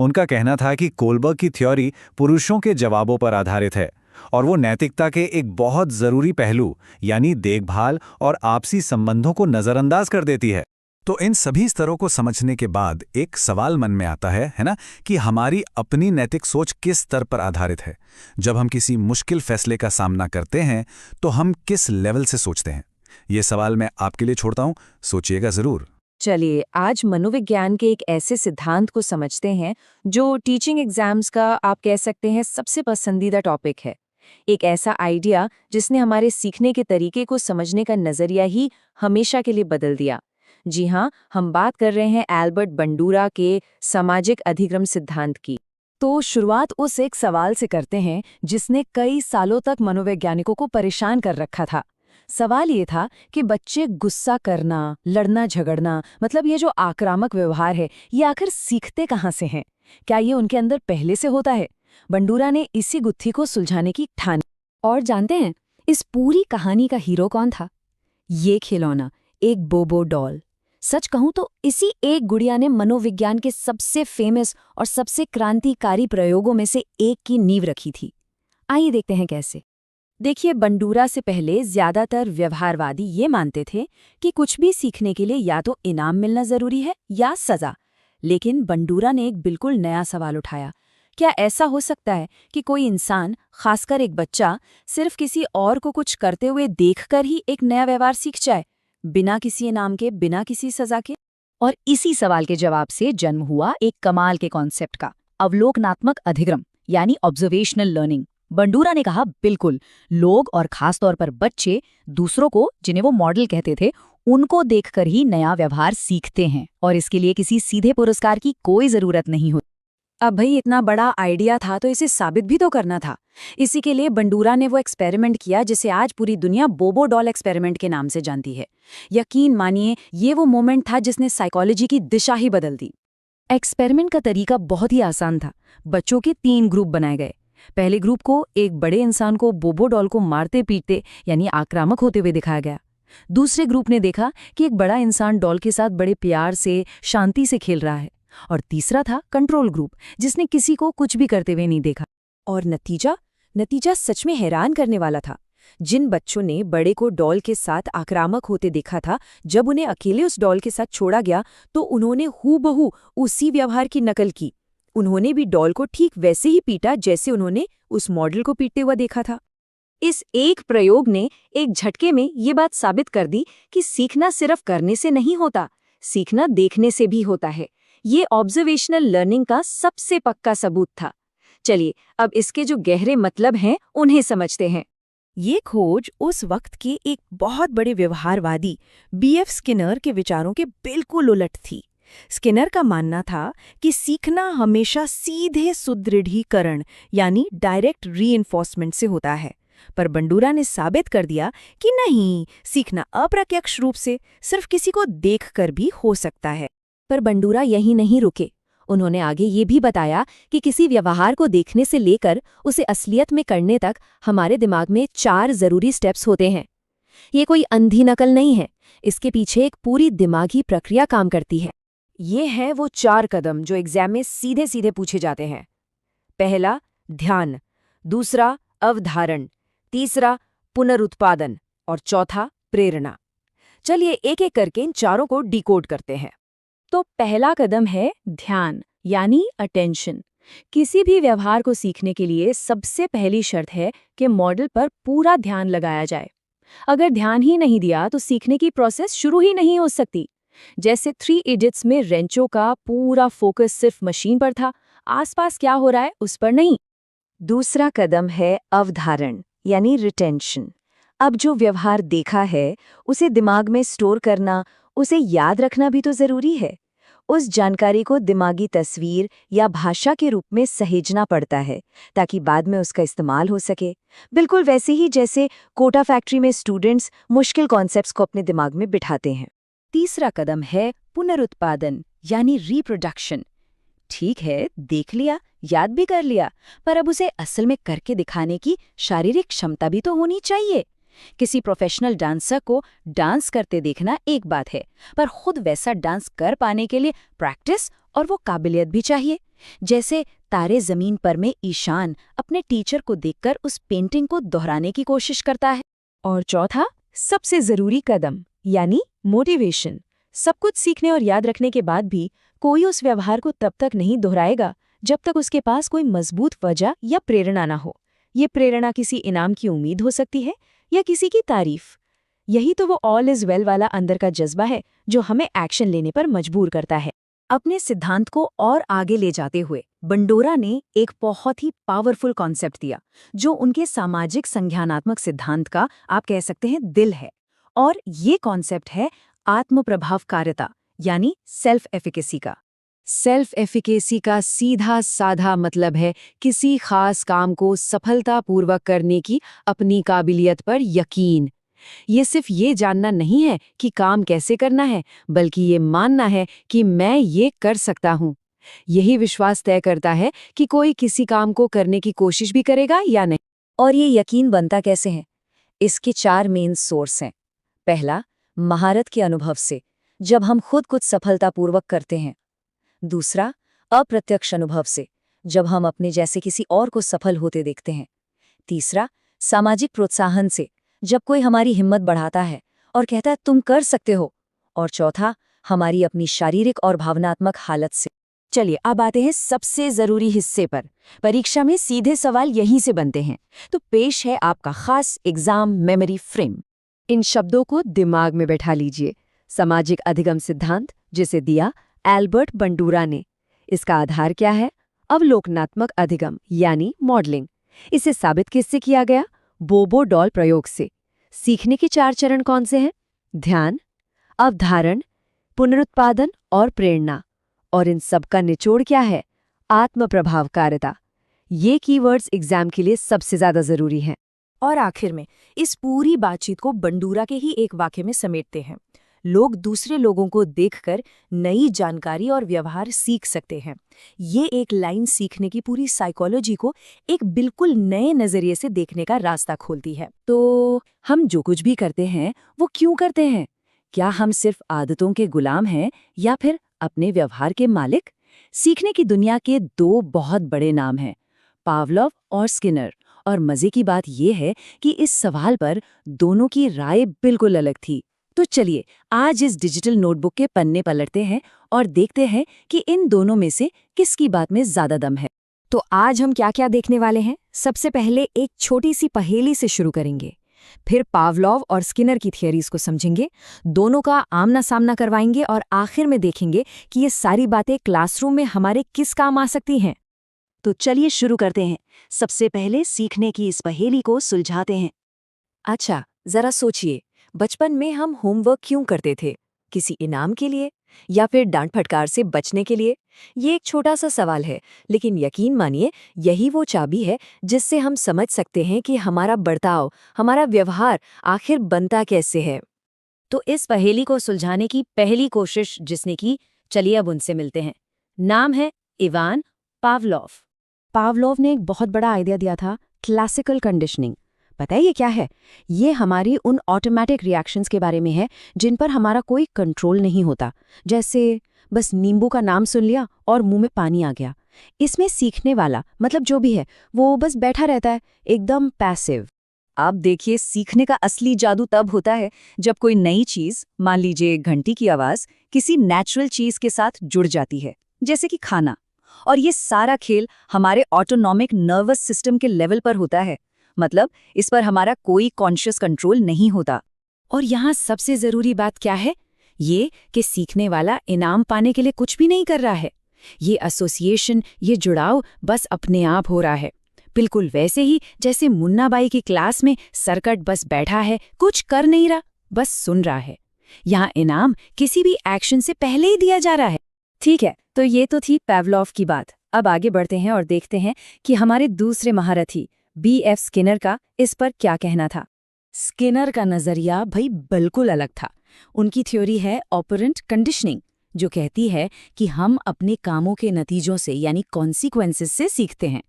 A: उनका कहना था कि कोलबर्ग की थ्योरी पुरुषों के जवाबों पर आधारित है और वो नैतिकता के एक बहुत जरूरी पहलू यानी देखभाल और आपसी संबंधों को नजरअंदाज कर देती है। तो इन सभी स्तरों को समझने के बाद एक सवाल मन में आता है ना, कि हमारी अपनी नैतिक सोच किस स्तर पर आधारित है? जब हम किसी मुश्किल फैसले का सामना करते हैं तो हम किस लेवल से सोचते हैं? ये सवाल मैं आपके लिए छोड़ता हूं, सोचिएगा जरूर।
C: चलिए आज मनोविज्ञान के एक ऐसे सिद्धांत को समझते हैं जो टीचिंग एग्जाम्स का आप कह सकते हैं सबसे पसंदीदा टॉपिक है। एक ऐसा आइडिया जिसने हमारे सीखने के तरीके को समझने का नजरिया ही हमेशा के लिए बदल दिया। जी हाँ, हम बात कर रहे हैं एल्बर्ट बंडूरा के सामाजिक अधिक्रम सिद्धांत की। तो शुरुआत उस एक सवाल से करते हैं जिसने कई सालों तक मनोवैज्ञानिकों को परेशान कर रखा था। सवाल ये था कि बच्चे गुस्सा करना, लड़ना झगड़ना, मतलब ये जो आक्रामक व्यवहार है, ये आखिर सीखते कहाँ से हैं? क्या ये उनके अंदर पहले से होता है? बंडूरा ने इसी गुत्थी को सुलझाने की ठानी। और जानते हैं इस पूरी कहानी का हीरो कौन था? ये खिलौना, एक बोबो डॉल। सच कहूं तो इसी एक गुड़िया ने मनोविज्ञान के सबसे फेमस और सबसे क्रांतिकारी प्रयोगों में से एक की नींव रखी थी। आइए देखते हैं कैसे। देखिए, बंडूरा से पहले ज्यादातर व्यवहारवादी ये मानते थे कि कुछ भी सीखने के लिए या तो इनाम मिलना जरूरी है या सजा। लेकिन बंडूरा ने एक बिल्कुल नया सवाल उठाया। क्या ऐसा हो सकता है कि कोई इंसान, खासकर एक बच्चा, सिर्फ किसी और को कुछ करते हुए देखकर ही एक नया व्यवहार सीख जाए, बिना किसी इनाम के, बिना किसी सजा के? और इसी सवाल के जवाब से जन्म हुआ एक कमाल के कॉन्सेप्ट का, अवलोकनात्मक अधिक्रम यानी ऑब्जर्वेशनल लर्निंग। बंडूरा ने कहा बिल्कुल, लोग और खासतौर पर बच्चे दूसरों को, जिन्हें वो मॉडल कहते थे, उनको देखकर ही नया व्यवहार सीखते हैं और इसके लिए किसी सीधे पुरस्कार की कोई जरूरत नहीं होती। अब भाई इतना बड़ा आइडिया था तो इसे साबित भी तो करना था। इसी के लिए बंडूरा ने वो एक्सपेरिमेंट किया जिसे आज पूरी दुनिया बोबो डॉल एक्सपेरिमेंट के नाम से जानती है। यकीन मानिए, ये वो मोमेंट था जिसने साइकोलॉजी की दिशा ही बदल दी। एक्सपेरिमेंट का तरीका बहुत ही आसान था। बच्चों के 3 ग्रुप बनाए गए। पहले ग्रुप को एक बड़े इंसान को बोबो डॉल को मारते पीटते यानी आक्रामक होते हुए दिखाया गया। दूसरे ग्रुप ने देखा कि एक बड़ा इंसान डॉल के साथ बड़े प्यार से, शांति से खेल रहा है। और तीसरा था कंट्रोल ग्रुप, जिसने किसी को कुछ भी करते हुए नहीं देखा। और नतीजा सच में हैरान करने वाला था। जिन बच्चों ने बड़े को डॉल के साथ आक्रामक होते देखा था, जब उन्हें अकेले उस डॉल के साथ छोड़ा गया तो उन्होंने हूबहू उसी व्यवहार की नकल की। उन्होंने भी डॉल को ठीक वैसे ही पीटा जैसे उन्होंने उस मॉडल को पीटते हुआ देखा था। इस एक प्रयोग ने एक झटके में ये बात साबित कर दी कि सीखना सिर्फ करने से नहीं होता, सीखना देखने से भी होता है। ये ऑब्जर्वेशनल लर्निंग का सबसे पक्का सबूत था। चलिए अब इसके जो गहरे मतलब हैं उन्हें समझते हैं।
D: ये खोज उस वक्त के एक बहुत बड़े व्यवहारवादी बीएफ स्किनर के विचारों के बिल्कुल उलट थी। स्किनर का मानना था कि सीखना हमेशा सीधे सुदृढ़ीकरण यानी डायरेक्ट रीइंफोर्समेंट से होता है, पर बंडूरा ने साबित कर दिया कि नहीं, सीखना अप्रत्यक्ष रूप से सिर्फ किसी को देखकर भी हो सकता है।
C: पर बंडूरा यहीं नहीं रुके। उन्होंने आगे ये भी बताया कि किसी व्यवहार को देखने से लेकर उसे असलियत में करने तक हमारे दिमाग में 4 जरूरी स्टेप्स होते हैं। ये कोई अंधी नकल नहीं है, इसके पीछे एक पूरी दिमागी प्रक्रिया काम करती है। ये हैं वो 4 कदम जो एग्जाम में सीधे सीधे पूछे जाते हैं। पहला ध्यान, दूसरा अवधारण, तीसरा पुनरुत्पादन और चौथा प्रेरणा। चलिए एक एक करके इन चारों को डिकोड करते हैं। तो पहला कदम है ध्यान यानी अटेंशन। किसी भी व्यवहार को सीखने के लिए सबसे पहली शर्त है कि मॉडल पर पूरा ध्यान लगाया जाए। अगर ध्यान ही नहीं दिया तो सीखने की प्रोसेस शुरू ही नहीं हो सकती। जैसे 3 इडियट्स में रेंचो का पूरा फोकस सिर्फ मशीन पर था, आसपास क्या हो रहा है उस पर नहीं। दूसरा कदम है अवधारण यानी रिटेंशन। अब जो व्यवहार देखा है उसे दिमाग में स्टोर करना, उसे याद रखना भी तो जरूरी है। उस जानकारी को दिमागी तस्वीर या भाषा के रूप में सहेजना पड़ता है ताकि बाद में उसका इस्तेमाल हो सके। बिल्कुल वैसे ही जैसे कोटा फैक्ट्री में स्टूडेंट्स मुश्किल कॉन्सेप्ट्स को अपने दिमाग में बिठाते हैं। तीसरा कदम है पुनरुत्पादन यानी रिप्रोडक्शन। ठीक है, देख लिया, याद भी कर लिया, पर अब उसे असल में करके दिखाने की शारीरिक क्षमता भी तो होनी चाहिए। किसी प्रोफेशनल डांसर को डांस करते देखना एक बात है, पर खुद वैसा डांस कर पाने के लिए प्रैक्टिस और वो काबिलियत भी चाहिए। जैसे तारे जमीन पर में ईशान अपने टीचर को देखकर उस पेंटिंग को दोहराने की कोशिश करता है। और चौथा सबसे जरूरी कदम यानी मोटिवेशन। सब कुछ सीखने और याद रखने के बाद भी कोई उस व्यवहार को तब तक नहीं दोहराएगा जब तक उसके पास कोई मजबूत वजह या प्रेरणा ना हो। ये प्रेरणा किसी इनाम की उम्मीद हो सकती है या किसी की तारीफ। यही तो वो ऑल इज वेल वाला अंदर का जज्बा है जो हमें एक्शन लेने पर मजबूर करता है। अपने सिद्धांत को और आगे ले जाते हुए बंडोरा ने एक बहुत ही पावरफुल कॉन्सेप्ट दिया जो उनके सामाजिक संज्ञानात्मक सिद्धांत का आप कह सकते हैं दिल है। और ये कॉन्सेप्ट है आत्मप्रभावकारिता यानी सेल्फ एफिकेसी का। सेल्फ एफिकेसी का सीधा साधा मतलब है किसी खास काम को सफलतापूर्वक करने की अपनी काबिलियत पर यकीन। ये सिर्फ ये जानना नहीं है कि काम कैसे करना है, बल्कि ये मानना है कि मैं ये कर सकता हूँ। यही विश्वास तय करता है कि कोई किसी काम को करने की कोशिश भी करेगा या नहीं। और ये यकीन बनता कैसे है? इसके 4 मेन सोर्स हैं। पहला, महारत के अनुभव से, जब हम खुद कुछ सफलतापूर्वक करते हैं। दूसरा, अप्रत्यक्ष अनुभव से, जब हम अपने जैसे किसी और को सफल होते देखते हैं। तीसरा, सामाजिक प्रोत्साहन से, जब कोई हमारी हिम्मत बढ़ाता है और कहता है तुम कर सकते हो। और चौथा, हमारी अपनी शारीरिक और भावनात्मक हालत से। चलिए अब आते हैं सबसे जरूरी हिस्से पर। परीक्षा में सीधे सवाल यहीं से बनते हैं। तो पेश है आपका खास एग्जाम मेमोरी फ्रेम। इन शब्दों को दिमाग में बैठा लीजिए। सामाजिक अधिगम सिद्धांत, जिसे दिया एल्बर्ट बंडूरा ने। इसका आधार क्या है? अवलोकनात्मक अधिगम यानी मॉडलिंग। इसे साबित किससे किया गया? बोबो डॉल प्रयोग से। सीखने के 4 चरण कौन से हैं? ध्यान, अवधारण, पुनरुत्पादन और प्रेरणा। और इन सब का निचोड़ क्या है? आत्मप्रभावकारिता। ये कीवर्ड्स एग्जाम के लिए सबसे ज्यादा जरूरी हैं। और आखिर में इस पूरी बातचीत को बंडूरा के ही एक वाक्य में समेटते हैं। लोग दूसरे लोगों को देखकर नई जानकारी और व्यवहार सीख सकते हैं। ये एक लाइन सीखने की पूरी साइकोलॉजी को एक बिल्कुल नए नजरिए से देखने का रास्ता खोलती है। तो हम जो कुछ भी करते हैं वो क्यों करते हैं? क्या हम सिर्फ आदतों के गुलाम हैं या फिर अपने व्यवहार के मालिक? सीखने की दुनिया के 2 बहुत बड़े नाम हैं, पावलोव और स्किनर। और मजे की बात यह है कि इस सवाल पर दोनों की राय बिल्कुल अलग थी। तो चलिए आज इस डिजिटल नोटबुक के पन्ने पलटते हैं और देखते हैं कि इन दोनों में से किसकी बात में ज्यादा दम है। तो आज हम क्या क्या देखने वाले हैं? सबसे पहले एक छोटी सी पहेली से शुरू करेंगे, फिर पावलोव और स्किनर की थियरीज को समझेंगे, दोनों का आमना सामना करवाएंगे और आखिर में देखेंगे कि ये सारी बातें क्लासरूम में हमारे किस काम आ सकती हैं।
E: तो चलिए शुरू करते हैं। सबसे पहले सीखने की इस पहेली को सुलझाते हैं।
C: अच्छा, जरा सोचिए, बचपन में हम होमवर्क क्यों करते थे? किसी इनाम के लिए या फिर डांट फटकार से बचने के लिए? ये एक छोटा सा सवाल है, लेकिन यकीन मानिए यही वो चाबी है जिससे हम समझ सकते हैं कि हमारा बर्ताव, हमारा व्यवहार आखिर बनता कैसे है। तो इस पहेली को सुलझाने की पहली कोशिश जिसने की, चलिए अब उनसे मिलते हैं। नाम है इवान पावलोव। पावलोव ने एक बहुत बड़ा आइडिया दिया था, क्लासिकल कंडीशनिंग। पता है ये क्या है? ये हमारी उन ऑटोमेटिक रिएक्शंस के बारे में है जिन पर हमारा कोई कंट्रोल नहीं होता। जैसे बस नींबू का नाम सुन लिया और मुंह में पानी आ गया। इसमें सीखने वाला मतलब जो भी है वो बस बैठा रहता है, एकदम पैसिव। आप देखिए, सीखने का असली जादू तब होता है जब कोई नई चीज, मान लीजिए घंटी की आवाज, किसी नेचुरल चीज के साथ जुड़ जाती है, जैसे कि खाना। और ये सारा खेल हमारे ऑटोनॉमिक नर्वस सिस्टम के लेवल पर होता है, मतलब इस पर हमारा कोई कॉन्शियस कंट्रोल नहीं होता। और यहाँ सबसे जरूरी बात क्या है? ये कि सीखने वाला इनाम पाने के लिए कुछ भी नहीं कर रहा है। ये एसोसिएशन, ये जुड़ाव बस अपने आप हो रहा है, बिल्कुल वैसे ही जैसे मुन्नाबाई की क्लास में सरकट बस बैठा है, कुछ कर नहीं रहा, बस सुन रहा है। यहाँ इनाम किसी भी एक्शन से पहले ही दिया जा रहा है। ठीक है, तो ये तो थी पावलोव की बात। अब आगे बढ़ते हैं और देखते हैं कि हमारे दूसरे महारथी BF स्किनर का इस पर क्या कहना था। स्किनर का नजरिया भाई बिल्कुल अलग था। उनकी थ्योरी है ऑपरेंट कंडीशनिंग, जो कहती है कि हम अपने कामों के नतीजों से यानी कॉन्सिक्वेंसेस से सीखते हैं।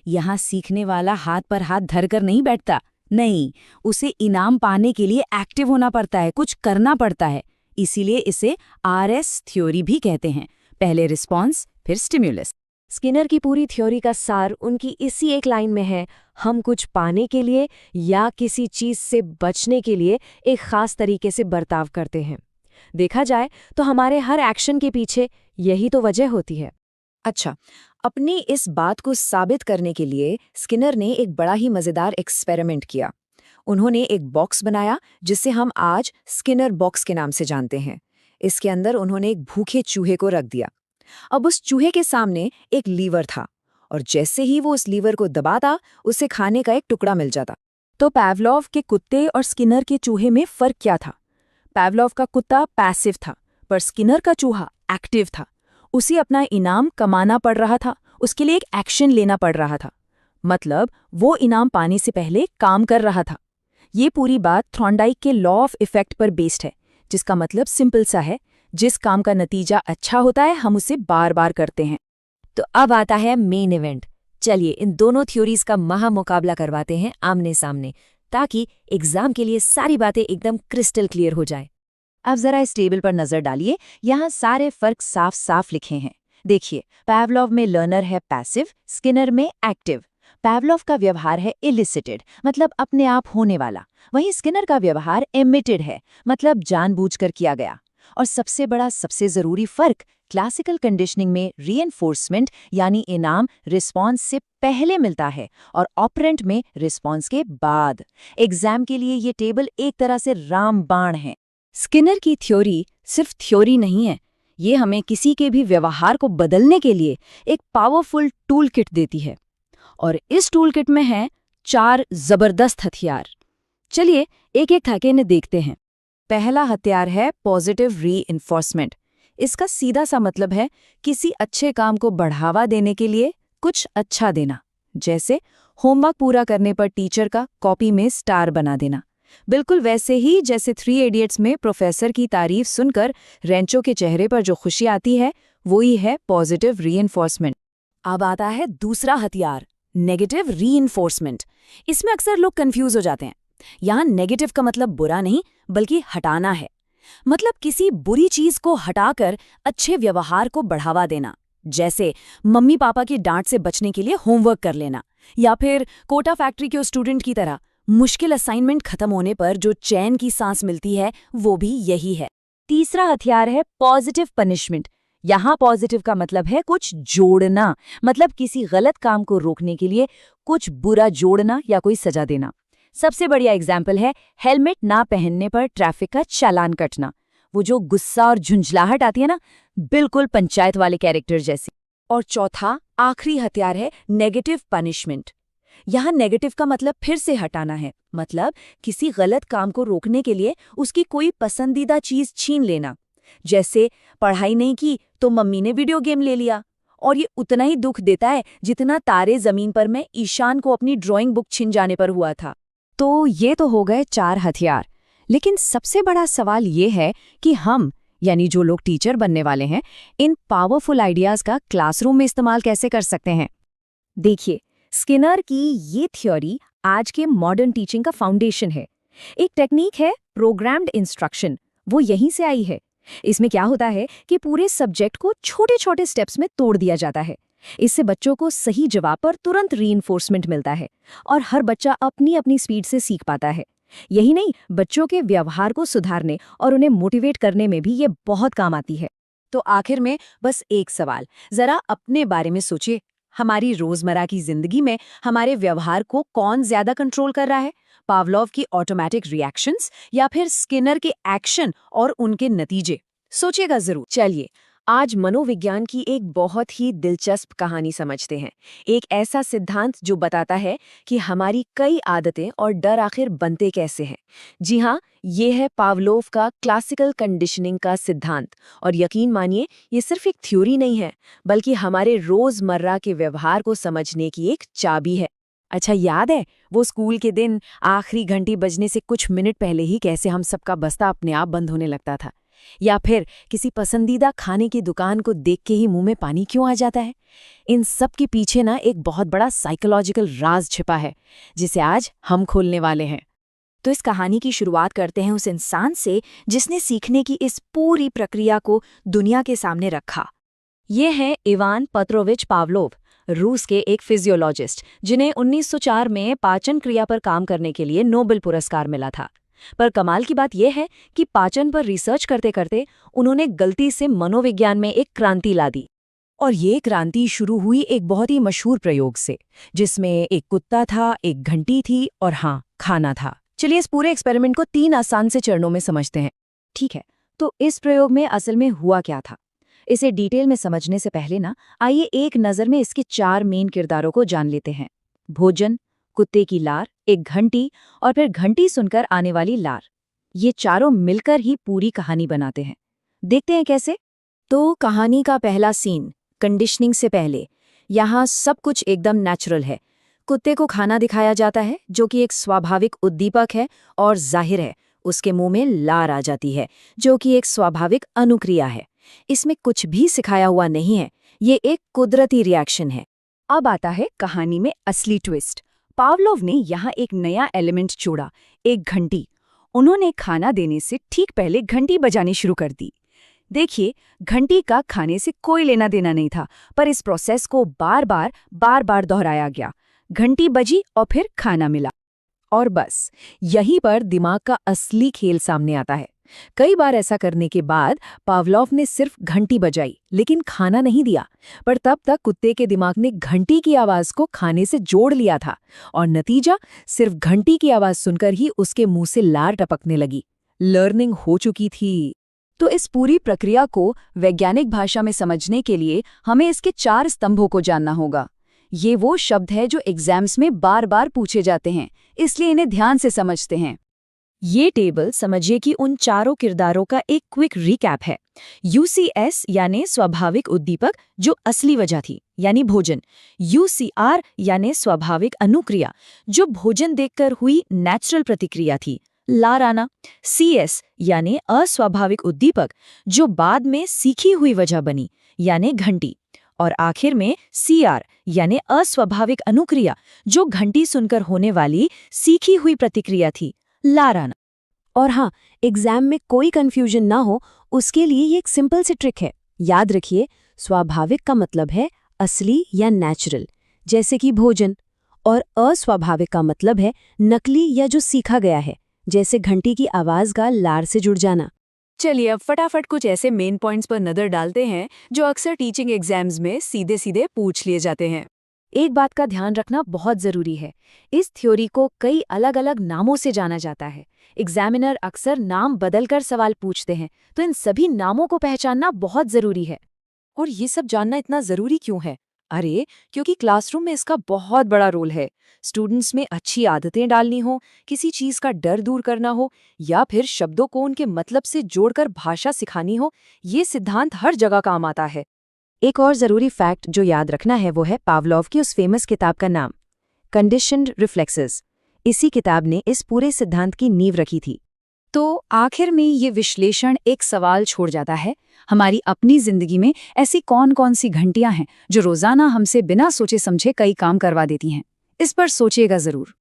C: यहाँ सीखने वाला हाथ पर हाथ धरकर नहीं बैठता, नहीं, उसे इनाम पाने के लिए एक्टिव होना पड़ता है, कुछ करना पड़ता है। इसीलिए इसे RS थ्योरी भी कहते हैं, पहले रिस्पॉन्स फिर स्टिम्युलस। स्किनर की पूरी थ्योरी का सार उनकी इसी एक लाइन में है, हम कुछ पाने के लिए या किसी चीज से बचने के लिए एक खास तरीके से बर्ताव करते हैं। देखा जाए तो हमारे हर एक्शन के पीछे यही तो वजह होती है। अच्छा, अपनी इस बात को साबित करने के लिए स्किनर ने एक बड़ा ही मजेदार एक्सपेरिमेंट किया। उन्होंने एक बॉक्स बनाया जिसे हम आज स्किनर बॉक्स के नाम से जानते हैं। इसके अंदर उन्होंने एक भूखे चूहे को रख दिया। अब उस चूहे के सामने एक लीवर था और जैसे ही वो उस लीवर को दबाता, उसे खाने का एक टुकड़ा मिल जाता। तो पावलोव के कुत्ते और स्किनर के चूहे में फर्क क्या था? पावलोव का कुत्ता पैसिव था, पर स्किनर का चूहा एक्टिव था। उसे अपना इनाम कमाना पड़ रहा था, उसके लिए एक एक्शन लेना पड़ रहा था, मतलब वो इनाम पाने से पहले काम कर रहा था। ये पूरी बात थॉर्नडाइक के लॉ ऑफ इफेक्ट पर बेस्ड है, जिसका मतलब सिंपल सा है, जिस काम का नतीजा अच्छा होता है हम उसे बार बार करते हैं। तो अब आता है मेन इवेंट। चलिए इन दोनों थ्योरीज का महामुकाबला करवाते हैं आमने सामने, ताकि एग्जाम के लिए सारी बातें एकदम क्रिस्टल क्लियर हो जाए। अब जरा इस टेबल पर नजर डालिए, यहाँ सारे फर्क साफ साफ लिखे हैं। देखिए, पावलोव में लर्नर है पैसिव, स्किनर में एक्टिव। पावलोव का व्यवहार है इलिसिटेड, मतलब अपने आप होने वाला, वहीं स्किनर का व्यवहार एमिटेड है, मतलब जानबूझकर किया गया। और सबसे बड़ा, सबसे जरूरी फर्क, क्लासिकल कंडीशनिंग में रीएनफोर्समेंट यानी इनाम रिस्पॉन्स से पहले मिलता है और ऑपरेंट में रिस्पॉन्स के बाद। एग्जाम के लिए ये टेबल एक तरह से रामबाण है। स्किनर की थ्योरी सिर्फ थ्योरी नहीं है, ये हमें किसी के भी व्यवहार को बदलने के लिए एक पावरफुल टूल किट देती है। और इस टूल किट में हैं 4 जबरदस्त हथियार। चलिए एक एक ठाके इन्हें देखते हैं। पहला हथियार है पॉजिटिव रीइंफोर्समेंट। इसका सीधा सा मतलब है किसी अच्छे काम को बढ़ावा देने के लिए कुछ अच्छा देना, जैसे होमवर्क पूरा करने पर टीचर का कॉपी में स्टार बना देना। बिल्कुल वैसे ही जैसे 3 इडियट्स में प्रोफेसर की तारीफ सुनकर रेंचो के चेहरे पर जो खुशी आती है, वो ही है पॉजिटिव रीइंफोर्समेंट। अब आता है दूसरा हथियार, नेगेटिव रीइंफोर्समेंट। इसमें अक्सर लोग कंफ्यूज हो जाते हैं। यहाँ नेगेटिव का मतलब बुरा नहीं, बल्कि हटाना है। मतलब किसी बुरी चीज को हटाकर अच्छे व्यवहार को बढ़ावा देना, जैसे मम्मी पापा की डांट से बचने के लिए होमवर्क कर लेना, या फिर कोटा फैक्ट्री के स्टूडेंट की तरह मुश्किल असाइनमेंट खत्म होने पर जो चैन की सांस मिलती है, वो भी यही है। तीसरा हथियार है पॉजिटिव पनिशमेंट,
E: यहाँ पॉजिटिव का मतलब है कुछ जोड़ना, मतलब किसी गलत काम को रोकने के लिए कुछ बुरा जोड़ना या कोई सजा देना। सबसे बढ़िया एग्जाम्पल है हेलमेट ना पहनने पर ट्रैफिक का चालान कटना। वो जो गुस्सा और झुंझलाहट आती है ना, बिल्कुल पंचायत वाले कैरेक्टर जैसी। और चौथा आखिरी हथियार है नेगेटिव पनिशमेंट। यहाँ नेगेटिव का मतलब फिर से हटाना है, मतलब किसी गलत काम को रोकने के लिए उसकी कोई पसंदीदा चीज छीन लेना। जैसे पढ़ाई नहीं की तो मम्मी ने वीडियो गेम ले लिया, और ये उतना ही दुख देता है जितना तारे जमीन पर में ईशान को अपनी ड्राइंग बुक छिन जाने पर हुआ था।
C: तो ये तो हो गए 4 हथियार, लेकिन सबसे बड़ा सवाल ये है कि हम यानी जो लोग टीचर बनने वाले हैं, इन पावरफुल आइडियाज का क्लासरूम में इस्तेमाल कैसे कर सकते हैं। देखिए, स्किनर की ये थ्योरी आज के मॉडर्न टीचिंग का फाउंडेशन है। एक टेक्निक है प्रोग्राम्ड इंस्ट्रक्शन, वो यहीं से आई है। इसमें क्या होता है कि पूरे सब्जेक्ट को छोटे छोटे स्टेप्स में तोड़ दिया जाता है। इससे बच्चों को सही जवाब पर तुरंत रीइंफोर्समेंट मिलता है और हर बच्चा अपनी अपनी स्पीड से सीख पाता है। यही नहीं, बच्चों के व्यवहार को सुधारने और उन्हें मोटिवेट करने में भी ये बहुत काम आती है। तो आखिर में बस एक सवाल, जरा अपने बारे में सोचिए, हमारी रोजमर्रा की जिंदगी में हमारे व्यवहार को कौन ज्यादा कंट्रोल कर रहा है, पावलोव की ऑटोमेटिक रिएक्शंस या फिर स्किनर के एक्शन और उनके नतीजे? सोचिएगा जरूर। चलिए, आज मनोविज्ञान की एक बहुत ही दिलचस्प कहानी समझते हैं। एक ऐसा सिद्धांत जो बताता है कि हमारी कई आदतें और डर आखिर बनते कैसे हैं। जी हाँ, ये है पावलोव का क्लासिकल कंडीशनिंग का सिद्धांत। और यकीन मानिए, ये सिर्फ एक थ्योरी नहीं है, बल्कि हमारे रोजमर्रा के व्यवहार को समझने की एक चाबी है। अच्छा, याद है वो स्कूल के दिन, आखिरी घंटी बजने से कुछ मिनट पहले ही कैसे हम सबका बस्ता अपने आप बंद होने लगता था? या फिर किसी पसंदीदा खाने की दुकान को देख के ही मुंह में पानी क्यों आ जाता है? इन सब के पीछे ना एक बहुत बड़ा साइकोलॉजिकल राज छिपा है, जिसे आज हम खोलने वाले हैं। तो इस कहानी की शुरुआत करते हैं उस इंसान से जिसने सीखने की इस पूरी प्रक्रिया को दुनिया के सामने रखा। ये हैं इवान पेट्रोविच पावलोव, रूस के एक फिजियोलॉजिस्ट, जिन्हें 1904 में पाचन क्रिया पर काम करने के लिए नोबेल पुरस्कार मिला था। पर कमाल की बात यह है कि पाचन पर रिसर्च करते करते उन्होंने गलती से मनोविज्ञान में एक क्रांति ला दी। और ये क्रांति शुरू हुई एक बहुत ही मशहूर प्रयोग से, जिसमें एक कुत्ता था, एक घंटी थी और हाँ, खाना था। चलिए इस पूरे एक्सपेरिमेंट को 3 आसान से चरणों में समझते हैं। ठीक है, तो इस प्रयोग में असल में हुआ क्या था, इसे डिटेल में समझने से पहले ना, आइए एक नज़र में इसके 4 मेन किरदारों को जान लेते हैं। भोजन, कुत्ते की लार, एक घंटी और फिर घंटी सुनकर आने वाली लार। ये चारों मिलकर ही पूरी कहानी बनाते हैं। देखते हैं कैसे। तो कहानी का पहला सीन, कंडीशनिंग से पहले। यहाँ सब कुछ एकदम नेचुरल है। कुत्ते को खाना दिखाया जाता है, जो कि एक स्वाभाविक उद्दीपक है, और जाहिर है उसके मुंह में लार आ जाती है, जो कि एक स्वाभाविक अनुक्रिया है। इसमें कुछ भी सिखाया हुआ नहीं है, ये एक कुदरती रिएक्शन है। अब आता है कहानी में असली ट्विस्ट। पावलोव ने यहाँ एक नया एलिमेंट जोड़ा, एक घंटी। उन्होंने खाना देने से ठीक पहले घंटी बजानी शुरू कर दी। देखिए, घंटी का खाने से कोई लेना देना नहीं था, पर इस प्रोसेस को बार बार दोहराया गया। घंटी बजी और फिर खाना मिला। और बस यहीं पर दिमाग का असली खेल सामने आता है। कई बार ऐसा करने के बाद पावलोव ने सिर्फ घंटी बजाई, लेकिन खाना नहीं दिया। पर तब तक कुत्ते के दिमाग ने घंटी की आवाज को खाने से जोड़ लिया था, और नतीजा सिर्फ घंटी की आवाज सुनकर ही उसके मुंह से लार टपकने लगी। लर्निंग हो चुकी थी। तो इस पूरी प्रक्रिया को वैज्ञानिक भाषा में समझने के लिए हमें इसके 4 स्तंभों को जानना होगा। ये वो शब्द है जो एग्जाम्स में बार बार पूछे जाते हैं, इसलिए इन्हें ध्यान से समझते हैं। ये टेबल समझिए कि उन चारों किरदारों का एक क्विक रिकैप है। UCS यानी स्वाभाविक उद्दीपक, जो असली वजह थी, यानी भोजन। UCR यानी स्वाभाविक अनुक्रिया, जो भोजन देखकर हुई नेचुरल प्रतिक्रिया थी, लार आना। CS यानी अस्वाभाविक उद्दीपक, जो बाद में सीखी हुई वजह बनी, यानी घंटी। और आखिर में CR यानी अस्वाभाविक अनुक्रिया, जो घंटी सुनकर होने वाली सीखी हुई प्रतिक्रिया थी, लार आना। और हाँ, एग्जाम में कोई कंफ्यूजन ना हो, उसके लिए ये एक सिंपल सी ट्रिक है। याद रखिए, स्वाभाविक का मतलब है असली या नेचुरल, जैसे कि भोजन, और अस्वाभाविक का मतलब है नकली या जो सीखा गया है, जैसे घंटी की आवाज का लार से जुड़ जाना। चलिए अब फटाफट कुछ ऐसे मेन पॉइंट्स पर नजर डालते हैं जो अक्सर टीचिंग एग्जाम्स में सीधे सीधे पूछ लिए जाते हैं।
E: एक बात का ध्यान रखना बहुत जरूरी है। इस थ्योरी को कई अलग अलग नामों से जाना जाता है। एग्जामिनर अक्सर नाम बदलकर सवाल पूछते हैं, तो इन सभी नामों को पहचानना बहुत जरूरी है।
C: और ये सब जानना इतना जरूरी क्यों है? अरे, क्योंकि क्लासरूम में इसका बहुत बड़ा रोल है। स्टूडेंट्स में अच्छी आदतें डालनी हो, किसी चीज का डर दूर करना हो, या फिर शब्दों को उनके मतलब से जोड़कर भाषा सिखानी हो, ये सिद्धांत हर जगह काम आता है।
E: एक और जरूरी फैक्ट जो याद रखना है वो है पावलोव की उस फेमस किताब का नाम, कंडीशन्ड रिफ्लेक्सेस। इसी किताब ने इस पूरे सिद्धांत की नींव रखी थी।
C: तो आखिर में ये विश्लेषण एक सवाल छोड़ जाता है, हमारी अपनी जिंदगी में ऐसी कौन कौन सी घंटियां हैं जो रोजाना हमसे बिना सोचे समझे कई काम करवा देती हैं? इस पर सोचिएगा जरूर।